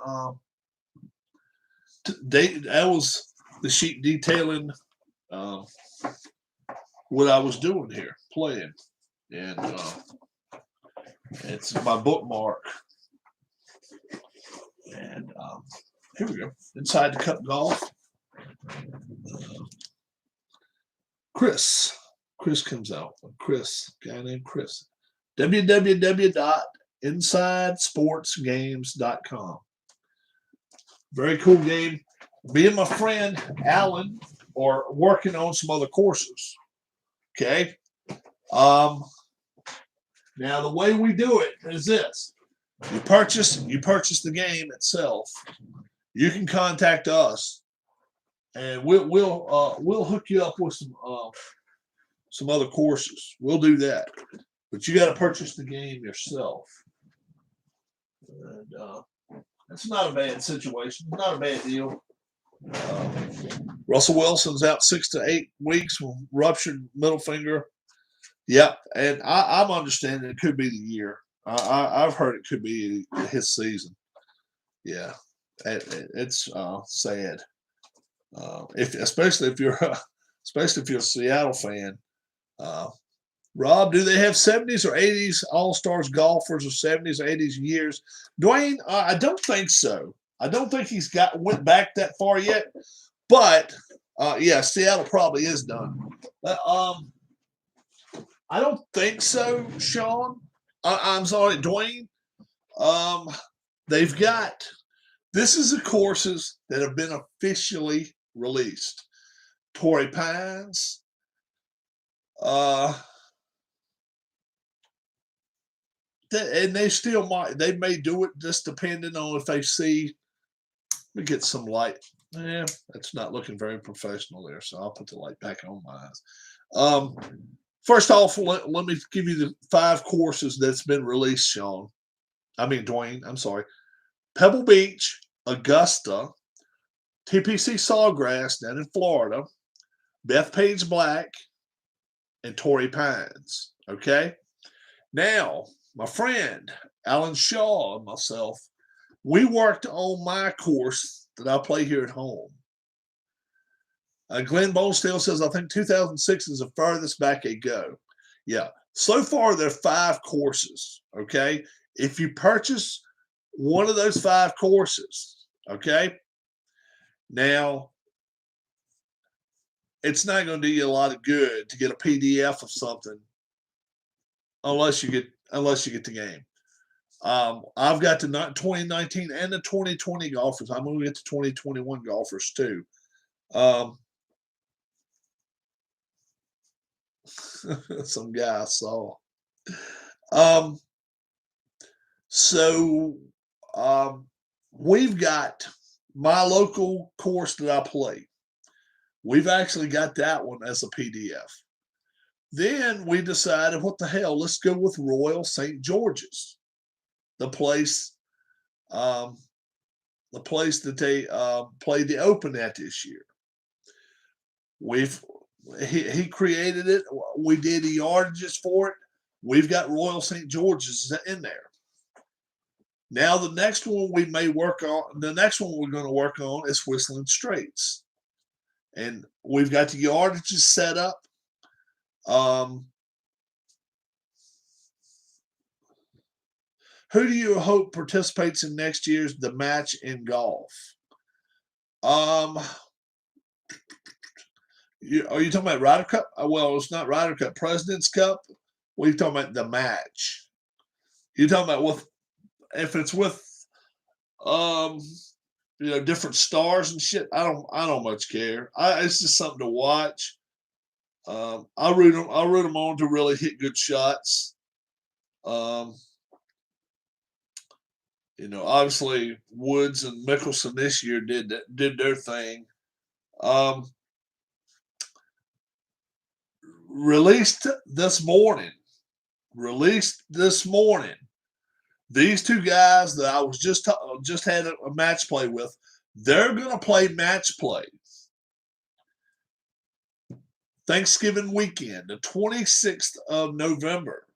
that was the sheet detailing what I was doing here, playing, and it's my bookmark. And here we go. Inside the Cup Golf. Chris comes out. Chris, guy named Chris. www.insidesportsgames.com. Very cool game. Me and my friend Alan are working on some other courses. Okay. Now the way we do it is this: you purchase the game itself. You can contact us, and we'll hook you up with some other courses. We'll do that, but you got to purchase the game yourself. And it's not a bad situation. It's not a bad deal. Russell Wilson's out 6 to 8 weeks with ruptured middle finger. Yep, and I'm understanding it could be the year. I've heard it could be his season. Yeah, it's sad. Especially if you're a Seattle fan. Rob, do they have 70s or 80s All-Stars golfers or 70s or 80s years? Dwayne, I don't think so. I don't think he's went back that far yet. But yeah, Seattle probably is done. I don't think so, Sean. I'm sorry, Dwayne. They've got, this is the courses that have been officially released. Torrey Pines, and they still may do it just depending on if they see. Let me get some light. Yeah, that's not looking very professional there, so I'll put the light back on my eyes. First off, let me give you the 5 courses that's been released, Sean. Dwayne, I'm sorry. Pebble Beach, Augusta, TPC Sawgrass down in Florida, Bethpage Black, and Torrey Pines. Okay? Now, my friend Alan Shaw and myself, we worked on my course that I play here at home. Glenn Bonestale says, I think 2006 is the furthest back they go. Yeah. So far, there are 5 courses. Okay. If you purchase one of those 5 courses, okay, now it's not going to do you a lot of good to get a PDF of something unless you get the game. I've got the 2019 and the 2020 golfers. I'm going to get the 2021 golfers too. Some guy I saw. We've got my local course that I play. We've actually got that one as a PDF. Then we decided, what the hell, let's go with Royal St. George's, the place that they played the Open at this year. He created it. We did the yardages for it. We've got Royal St. George's in there. Now the next one we're going to work on is Whistling Straits. And we've got the yardages set up. Who do you hope participates in next year's The Match in Golf? Are you talking about Ryder Cup? Well, it's not Ryder Cup. President's Cup. What are you talking about? The Match. You're talking about if it's with different stars and shit. I don't much care. It's just something to watch. I root them on to really hit good shots. Obviously Woods and Mickelson this year did their thing. Released this morning. These 2 guys that I was just had a match play with, they're going to play match play Thanksgiving weekend, the 26th of November.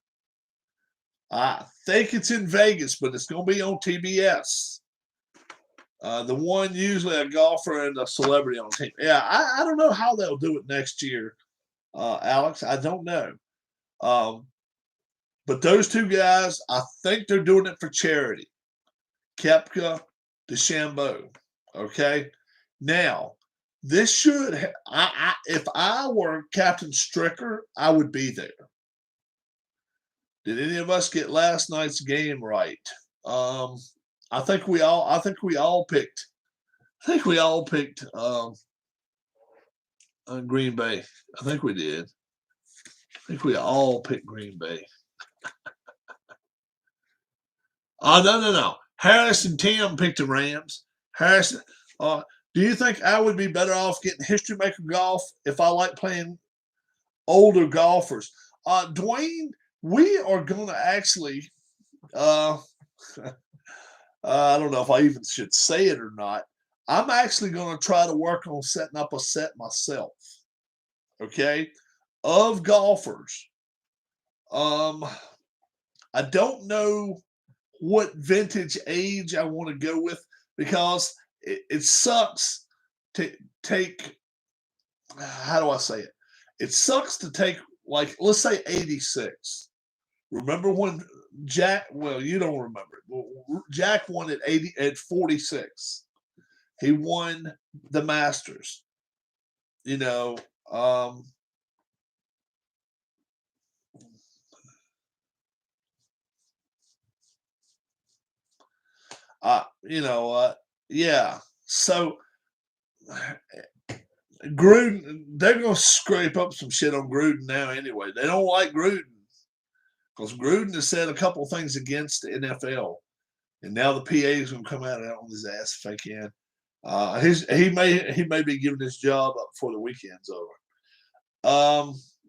I think it's in Vegas, but it's going to be on TBS. The one usually a golfer and a celebrity on team. Yeah, I don't know how they'll do it next year, Alex. I don't know. But those two guys, I think they're doing it for charity. Koepka, DeChambeau. Okay. Now, this should. If I were Captain Stricker, I would be there. Did any of us get last night's game right? I think we all picked. I think we all picked Green Bay. I think we did. I think we all picked Green Bay. Oh, no. Harris and Tim picked the Rams. Harrison, do you think I would be better off getting History Maker golf if I like playing older golfers? Dwayne, we are going to actually, I don't know if I even should say it or not. I'm actually going to try to work on setting up a set myself, okay, of golfers. I don't know what vintage age I want to go with because it sucks to take, how do I say it? It sucks to take, like, let's say 86. Remember when Jack, well, you don't remember it. Jack won at 46. He won the Masters. You know, yeah. So Gruden, they're going to scrape up some shit on Gruden now anyway. They don't like Gruden because Gruden has said a couple of things against the NFL, and now the PA is going to come out on his ass if they can. He may be giving his job up before the weekend's over.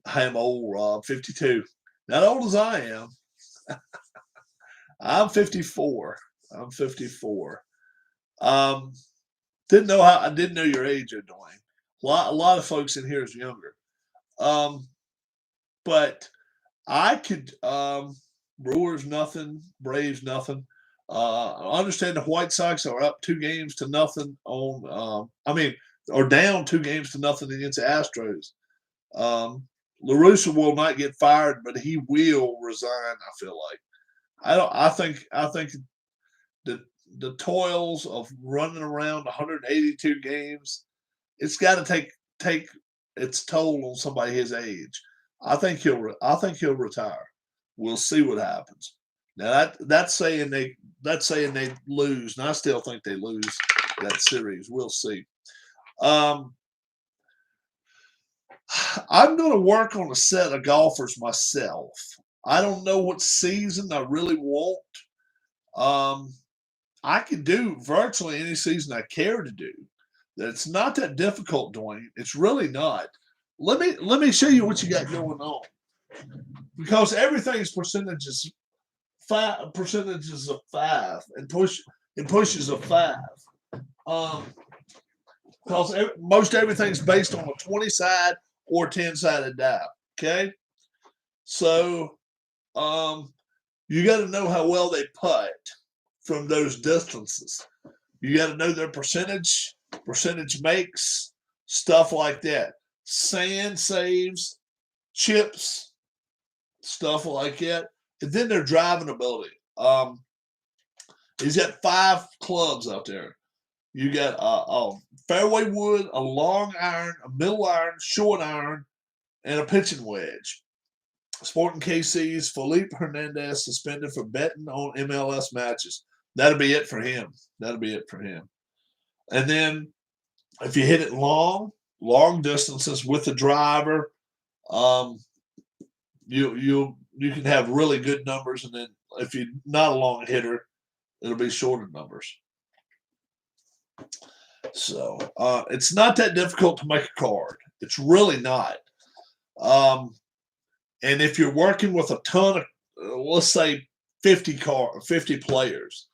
I am old, Rob, 52. Not old as I am. I'm 54. I'm 54. Didn't know your age, Dwayne. A lot of folks in here is younger. But I could Brewers nothing, Braves nothing. I understand the White Sox are up 2-0 on. Or down 2-0 against the Astros. La Russa will not get fired, but he will resign. I feel like. I think the toils of running around 182 games, it's got to take its toll on somebody his age. I think he'll retire. We'll see what happens. Now that's saying they lose, and I still think they lose that series. We'll see. I'm going to work on a set of golfers myself. I don't know what season I really want. I can do virtually any season I care to do. It's not that difficult, Dwayne. It's really not. Let me show you what you got going on. Because everything's percentages of 5 and pushes of 5. Because most everything's based on a 20-side or 10-sided die. Okay, so you got to know how well they putt from those distances. You got to know their percentage makes, stuff like that. Sand saves, chips, stuff like that. And then their driving ability. He's got 5 clubs out there. You got a fairway wood, a long iron, a middle iron, short iron, and a pitching wedge. Sporting KC's Felipe Hernandez suspended for betting on MLS matches. That'll be it for him. And then if you hit it long distances with the driver, you can have really good numbers. And then if you're not a long hitter, it'll be shorter numbers. So it's not that difficult to make a card. It's really not. And if you're working with a ton of, let's say, 50 players,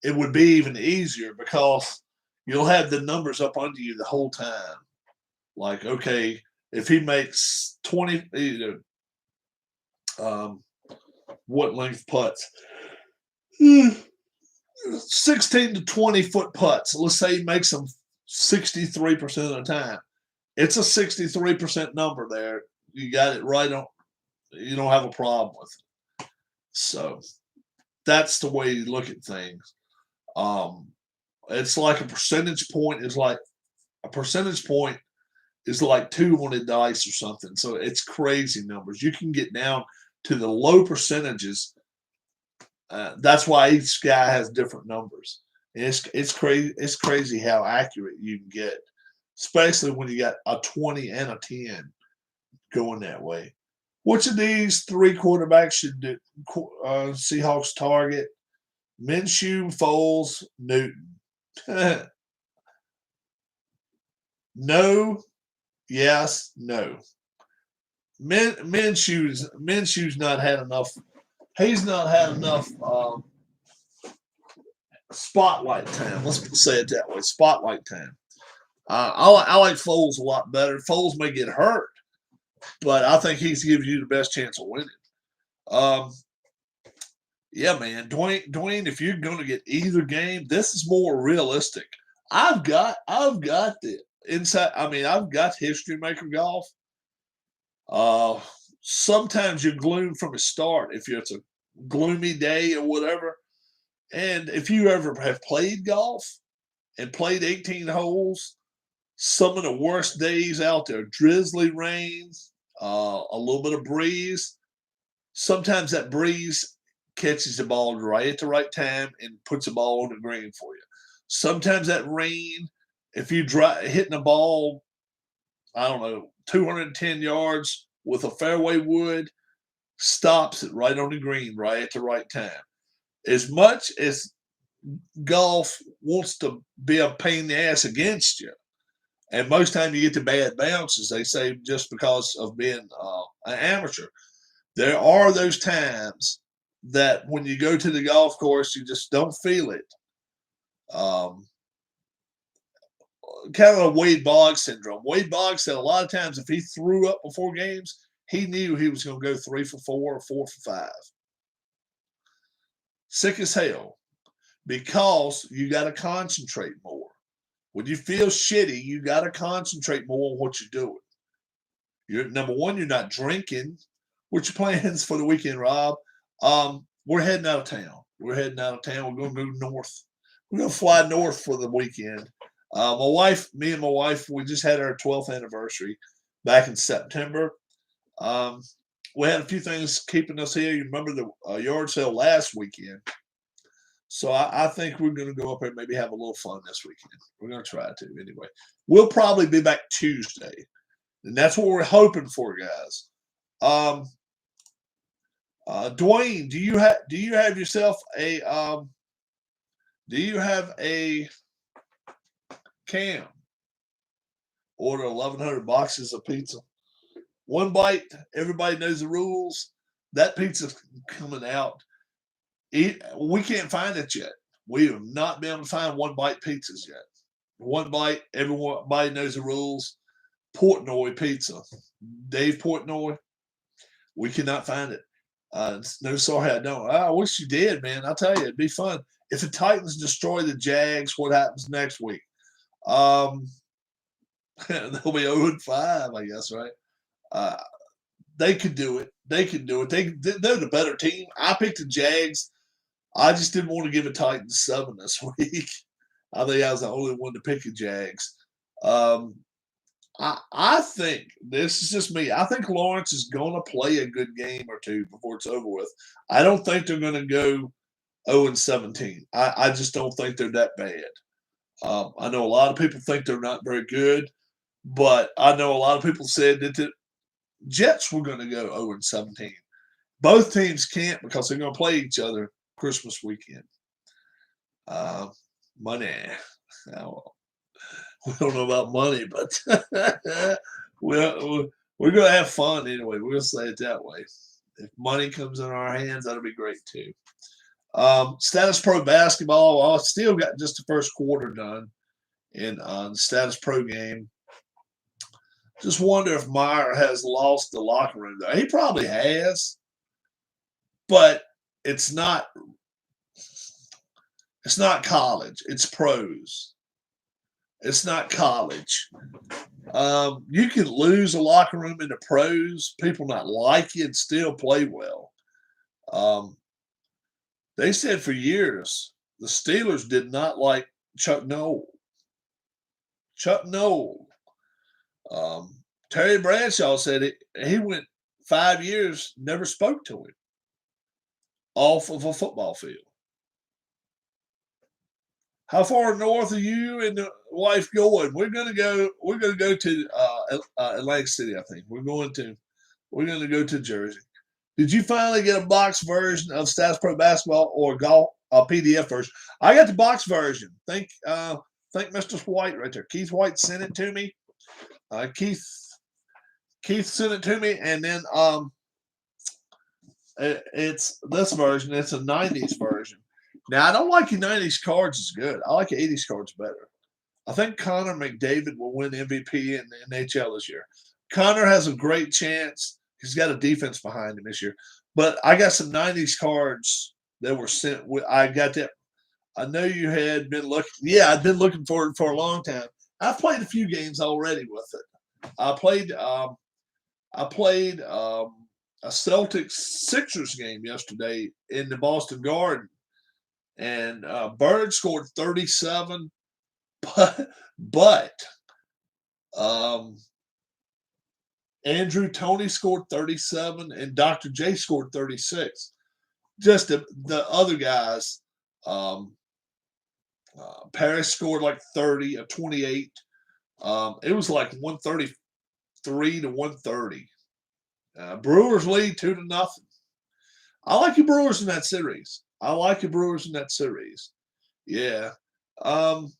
it would be even easier because you'll have the numbers up under you the whole time. Like, okay, if he makes 20, what length putts. 16 to 20-foot putts. Let's say he makes them 63% of the time. It's a 63% number there. You got it right on. You don't have a problem with it. So that's the way you look at things. It's like a percentage point is like 2 on a dice or something. So it's crazy numbers. You can get down to the low percentages. That's why each guy has different numbers. It's crazy. It's crazy how accurate you can get, especially when you got a 20 and a 10 going that way. Which of these 3 quarterbacks should do, Seahawks target? Minshew, Foles, Newton. No, yes, no. Minshew's not had enough. He's not had enough spotlight time. Let's say it that way. Spotlight time. I like Foles a lot better. Foles may get hurt, but I think he's giving you the best chance of winning. Yeah, man, Dwayne, if you're going to get either game, this is more realistic. I've got the inside. I mean, I've got History Maker Golf. Sometimes you're gloomed from the start if it's a gloomy day or whatever. And if you ever have played golf and played 18 holes, some of the worst days out there, drizzly rains, a little bit of breeze. Sometimes that breeze catches the ball right at the right time and puts the ball on the green for you. Sometimes that rain, if you hitting a ball, I don't know, 210 yards with a fairway wood, stops it right on the green right at the right time. As much as golf wants to be a pain in the ass against you, and most time you get the bad bounces, they say, just because of being an amateur. There are those times that when you go to the golf course, you just don't feel it. Kind of a Wade Boggs syndrome. Wade Boggs said a lot of times if he threw up before games, he knew he was going to go 3 for 4 or 4 for 5. Sick as hell, because you got to concentrate more. When you feel shitty, you got to concentrate more on what you're doing. You're number one, you're not drinking. What's your plans for the weekend, Rob? We're heading out of town. We're going to go north. We're going to fly north for the weekend. Me and my wife, we just had our 12th anniversary back in September. We had a few things keeping us here. You remember the yard sale last weekend. So I think we're going to go up there and maybe have a little fun this weekend. We're going to try to anyway. We'll probably be back Tuesday, and that's what we're hoping for, guys. Dwayne, do you have yourself a Cam? Order 1,100 boxes of pizza. One bite. Everybody knows the rules. That pizza's coming out. We can't find it yet. We have not been able to find one bite pizzas yet. One bite, everybody knows the rules. Portnoy pizza. Dave Portnoy. We cannot find it. No, sorry, I don't. I wish you did, man. I'll tell you, it'd be fun. If the Titans destroy the Jags, what happens next week? They'll be 0-5, I guess, right? They could do it. They're the better team. I picked the Jags. I just didn't want to give a Titans 7 this week. I think I was the only one to pick the Jags. I think, this is just me, I think Lawrence is going to play a good game or two before it's over with. I don't think they're going to go 0-17. I just don't think they're that bad. I know a lot of people think they're not very good, but I know a lot of people said that the Jets were going to go 0-17. Both teams can't because they're going to play each other Christmas weekend. Money. We don't know about money, but we're going to have fun anyway. We're going to say it that way. If money comes in our hands, that'll be great too. Status Pro basketball, I still got just the first quarter done in the Status Pro game. Just wonder if Meyer has lost the locker room there. He probably has. but it's not college. It's pros. It's not college. You can lose a locker room in the pros, people not like you and still play well. They said for years the Steelers did not like Chuck Noll. Chuck Noll. Terry Bradshaw said he went 5 years, never spoke to him off of a football field. How far north are you and the wife going? We're gonna go to Atlantic City, I think. We're gonna go to Jersey. Did you finally get a box version of Stats Pro Basketball or golf PDF version? I got the box version. Thank Mr. White right there. Keith White sent it to me. Keith sent it to me, and then it's this version. It's a 90s version. Now, I don't like the 90s cards as good. I like the 80s cards better. I think Connor McDavid will win MVP in the NHL this year. Connor has a great chance. He's got a defense behind him this year. But I got some 90s cards that were sent. I got that. I know you had been looking. Yeah, I've been looking for it for a long time. I've played a few games already with it. I played a Celtics Sixers game yesterday in the Boston Garden. And Bird scored 37, but Andrew Toney scored 37, and Dr. J scored 36. Just the other guys, Paris scored like 30 or 28. It was like 133 to 130. Brewers lead 2-0. I like the Brewers in that series. Yeah. And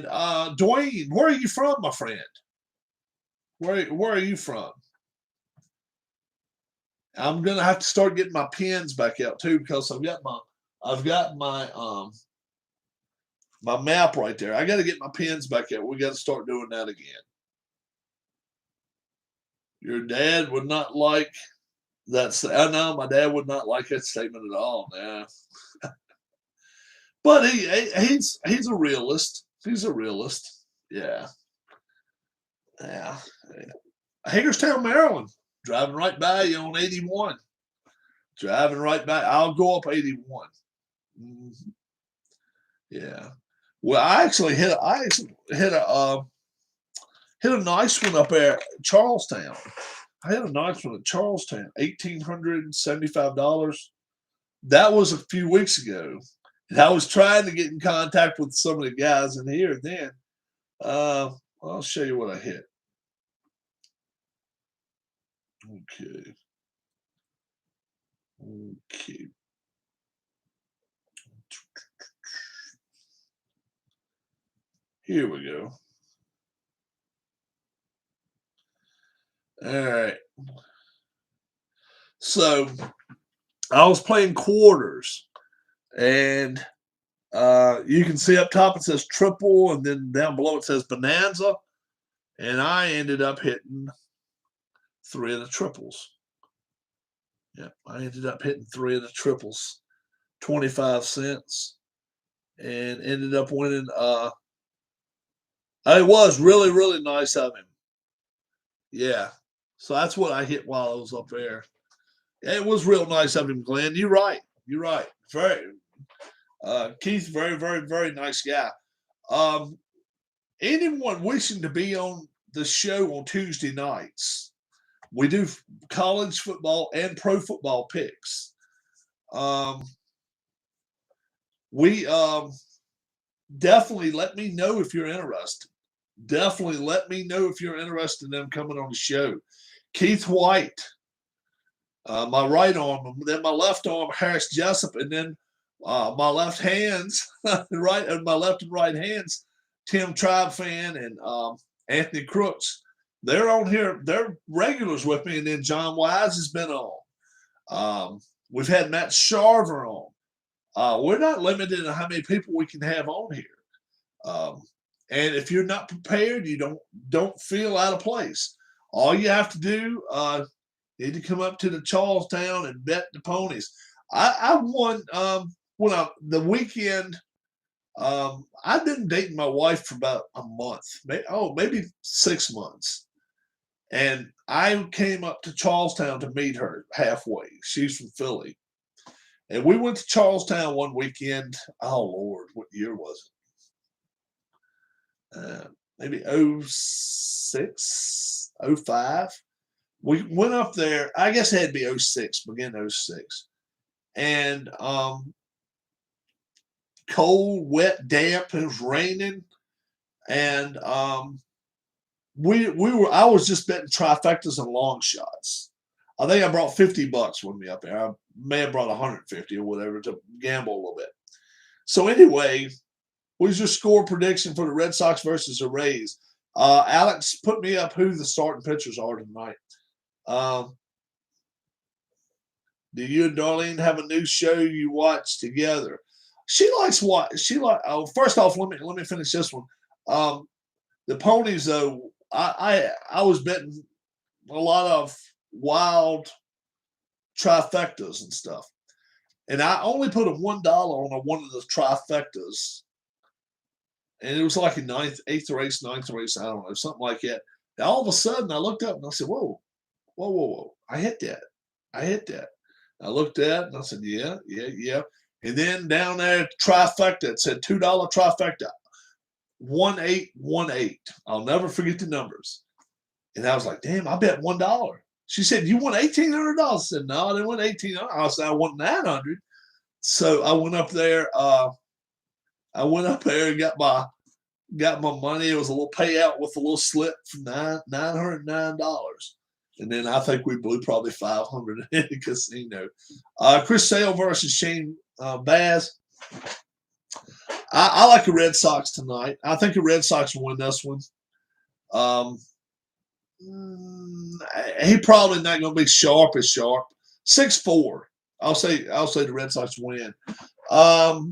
Dwayne, where are you from, my friend? Where are you from? I'm gonna have to start getting my pens back out too, because I've got my my map right there. I got to get my pens back out. We got to start doing that again. Your dad would not like that. I know my dad would not like that statement at all. Nah. But he's a realist. He's a realist. Yeah. Yeah. Hagerstown, Maryland. Driving right by you on 81. Driving right by. I'll go up 81. Mm-hmm. Yeah. Well, I actually hit a nice one up there at Charlestown. I had a nice one at Charlestown, $1,875. That was a few weeks ago. And I was trying to get in contact with some of the guys in here. And then I'll show you what I hit. Okay. Here we go. All right. So I was playing quarters, and you can see up top it says triple, and then down below it says bonanza, and I ended up hitting 3 of the triples. Yep, I ended up hitting 3 of the triples, 25 cents, and ended up winning. It was really, really nice of him. Yeah, so that's what I hit while I was up there. It was real nice of him, Glenn. You're right. Very, Keith, very, very, very nice guy. Anyone wishing to be on the show on Tuesday nights, we do college football and pro football picks. We definitely let me know if you're interested. Definitely let me know if you're interested in them coming on the show. Keith White, my right arm, then my left arm, Harris Jessup, and then my left hands, my left and right hands, Tim Tribefan and Anthony Crooks. They're on here. They're regulars with me, and then John Wise has been on. We've had Matt Sharver on. We're not limited in how many people we can have on here. And if you're not prepared, you don't feel out of place. All you have to do You need to come up to the Charlestown and bet the ponies. I won the weekend. I've been dating my wife for about a month, maybe 6 months. And I came up to Charlestown to meet her halfway. She's from Philly. And we went to Charlestown one weekend. Oh, Lord, what year was it? Maybe 06, 05. We went up there. I guess it had to be 06, begin 06. And cold, wet, damp. It was raining. And I was just betting trifectas and long shots. I think I brought $50 with me up there. I may have brought 150 or whatever to gamble a little bit. So anyway, what is your score prediction for the Red Sox versus the Rays? Alex, put me up who the starting pitchers are tonight. Do you and Darlene have a new show you watch together? She likes what? First off, let me finish this one. The ponies, though, I was betting a lot of wild trifectas and stuff, and I only put a $1 on one of the trifectas, and it was like a eighth race, ninth race, I don't know, something like that. And all of a sudden, I looked up and I said, "Whoa, whoa, whoa, whoa! I hit that! I looked at it and I said, "Yeah." And then down there, trifecta, it said $2 trifecta. 1818. I'll never forget the numbers. And I was like, damn, I bet $1. She said, you won $1,800. I said, no, I didn't win $1,800. I said, I won $900. So I went up there. And got my money. It was a little payout with a little slip for $909. And then I think we blew probably $500 in the casino. Chris Sale versus Shane Baz. I like the Red Sox tonight. I think the Red Sox will win this one. He probably not going to be sharp. 6-4. I'll say the Red Sox win. Now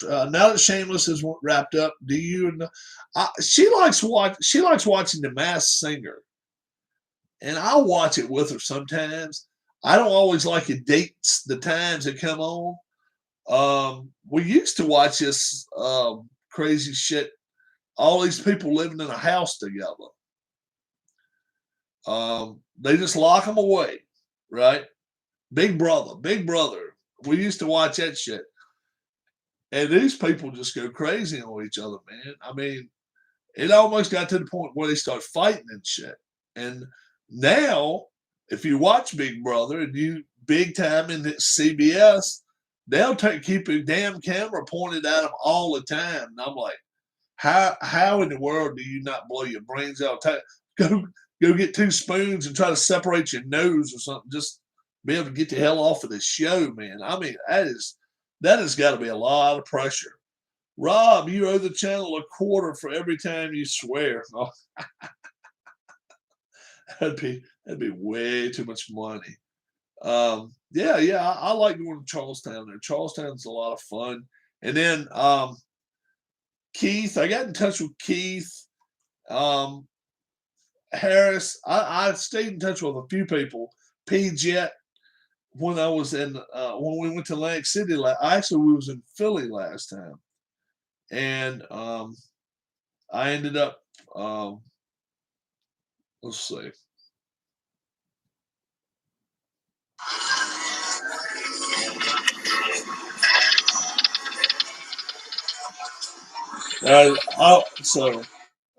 that Shameless is wrapped up, do you? She likes watching The Masked Singer, and I'll watch it with her sometimes. I don't always like the dates, the times that come on. We used to watch this crazy shit. All these people living in a house together. They just lock them away, right? Big Brother. We used to watch that shit. And these people just go crazy on each other, man. I mean, it almost got to the point where they start fighting and shit. And now, if you watch Big Brother and you big time in CBS, they'll keep a damn camera pointed at them all the time. And I'm like, how in the world do you not blow your brains out? Go get 2 spoons and try to separate your nose or something. Just be able to get the hell off of this show, man. I mean, that has got to be a lot of pressure. Rob, you owe the channel $0.25 for every time you swear. Oh, that'd be way too much money. Yeah, I like going to Charlestown there. Charlestown's a lot of fun. And then Keith, I got in touch with Keith. Harris, I stayed in touch with a few people. P-Jet, when I was when we went to Atlantic City, we was in Philly last time. And I ended up, let's see. So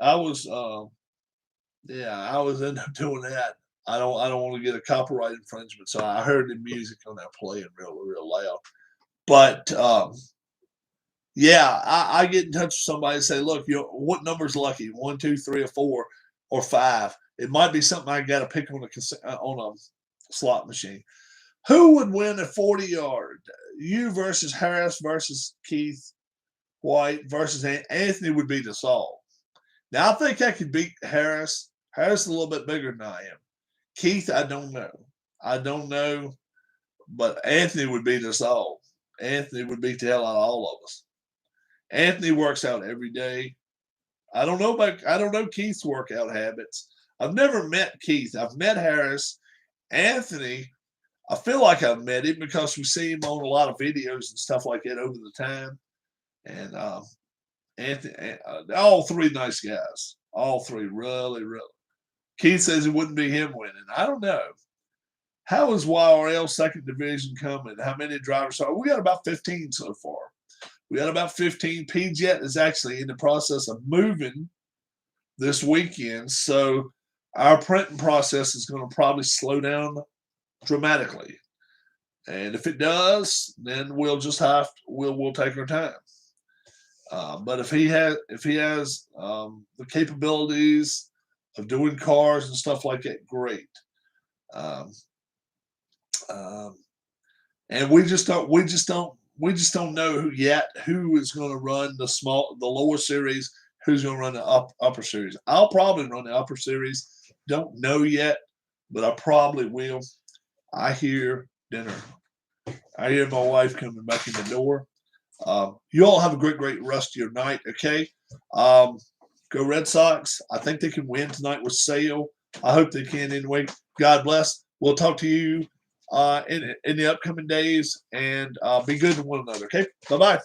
I was, I was end up doing that. I don't want to get a copyright infringement, so I heard the music on that playing real loud. But I get in touch with somebody and say, look, what number's lucky? 1, 2, 3, or 4, or 5. It might be something I got to pick on a slot machine. Who would win a 40-yard? You versus Harris versus Keith White versus Anthony would be the solve. Now I think I could beat Harris. Harris is a little bit bigger than I am. Keith, I don't know. But Anthony would beat us all. Anthony would beat the hell out of all of us. Anthony works out every day. I don't know Keith's workout habits. I've never met Keith. I've met Harris, Anthony, I feel like I've met him because we see him on a lot of videos and stuff like that over the time. And Anthony, all three nice guys. All three really, really. Keith says it wouldn't be him winning. I don't know. How is YRL second division coming? How many drivers are we? Got about 15 so far. We got about 15. PJet is actually in the process of moving this weekend, so our printing process is going to probably slow down dramatically. And if it does, then we'll just we'll take our time. But if he has the capabilities of doing cars and stuff like that, great. And we just don't know who is going to run the lower series, who's going to run the upper series. I'll probably run the upper series. Don't know yet, but I probably will. I hear dinner. I hear my wife coming back in the door. You all have a great rest of your night, okay? Go Red Sox. I think they can win tonight with Sale. I hope they can anyway. God bless. We'll talk to you in the upcoming days, and be good to one another, okay? Bye-bye.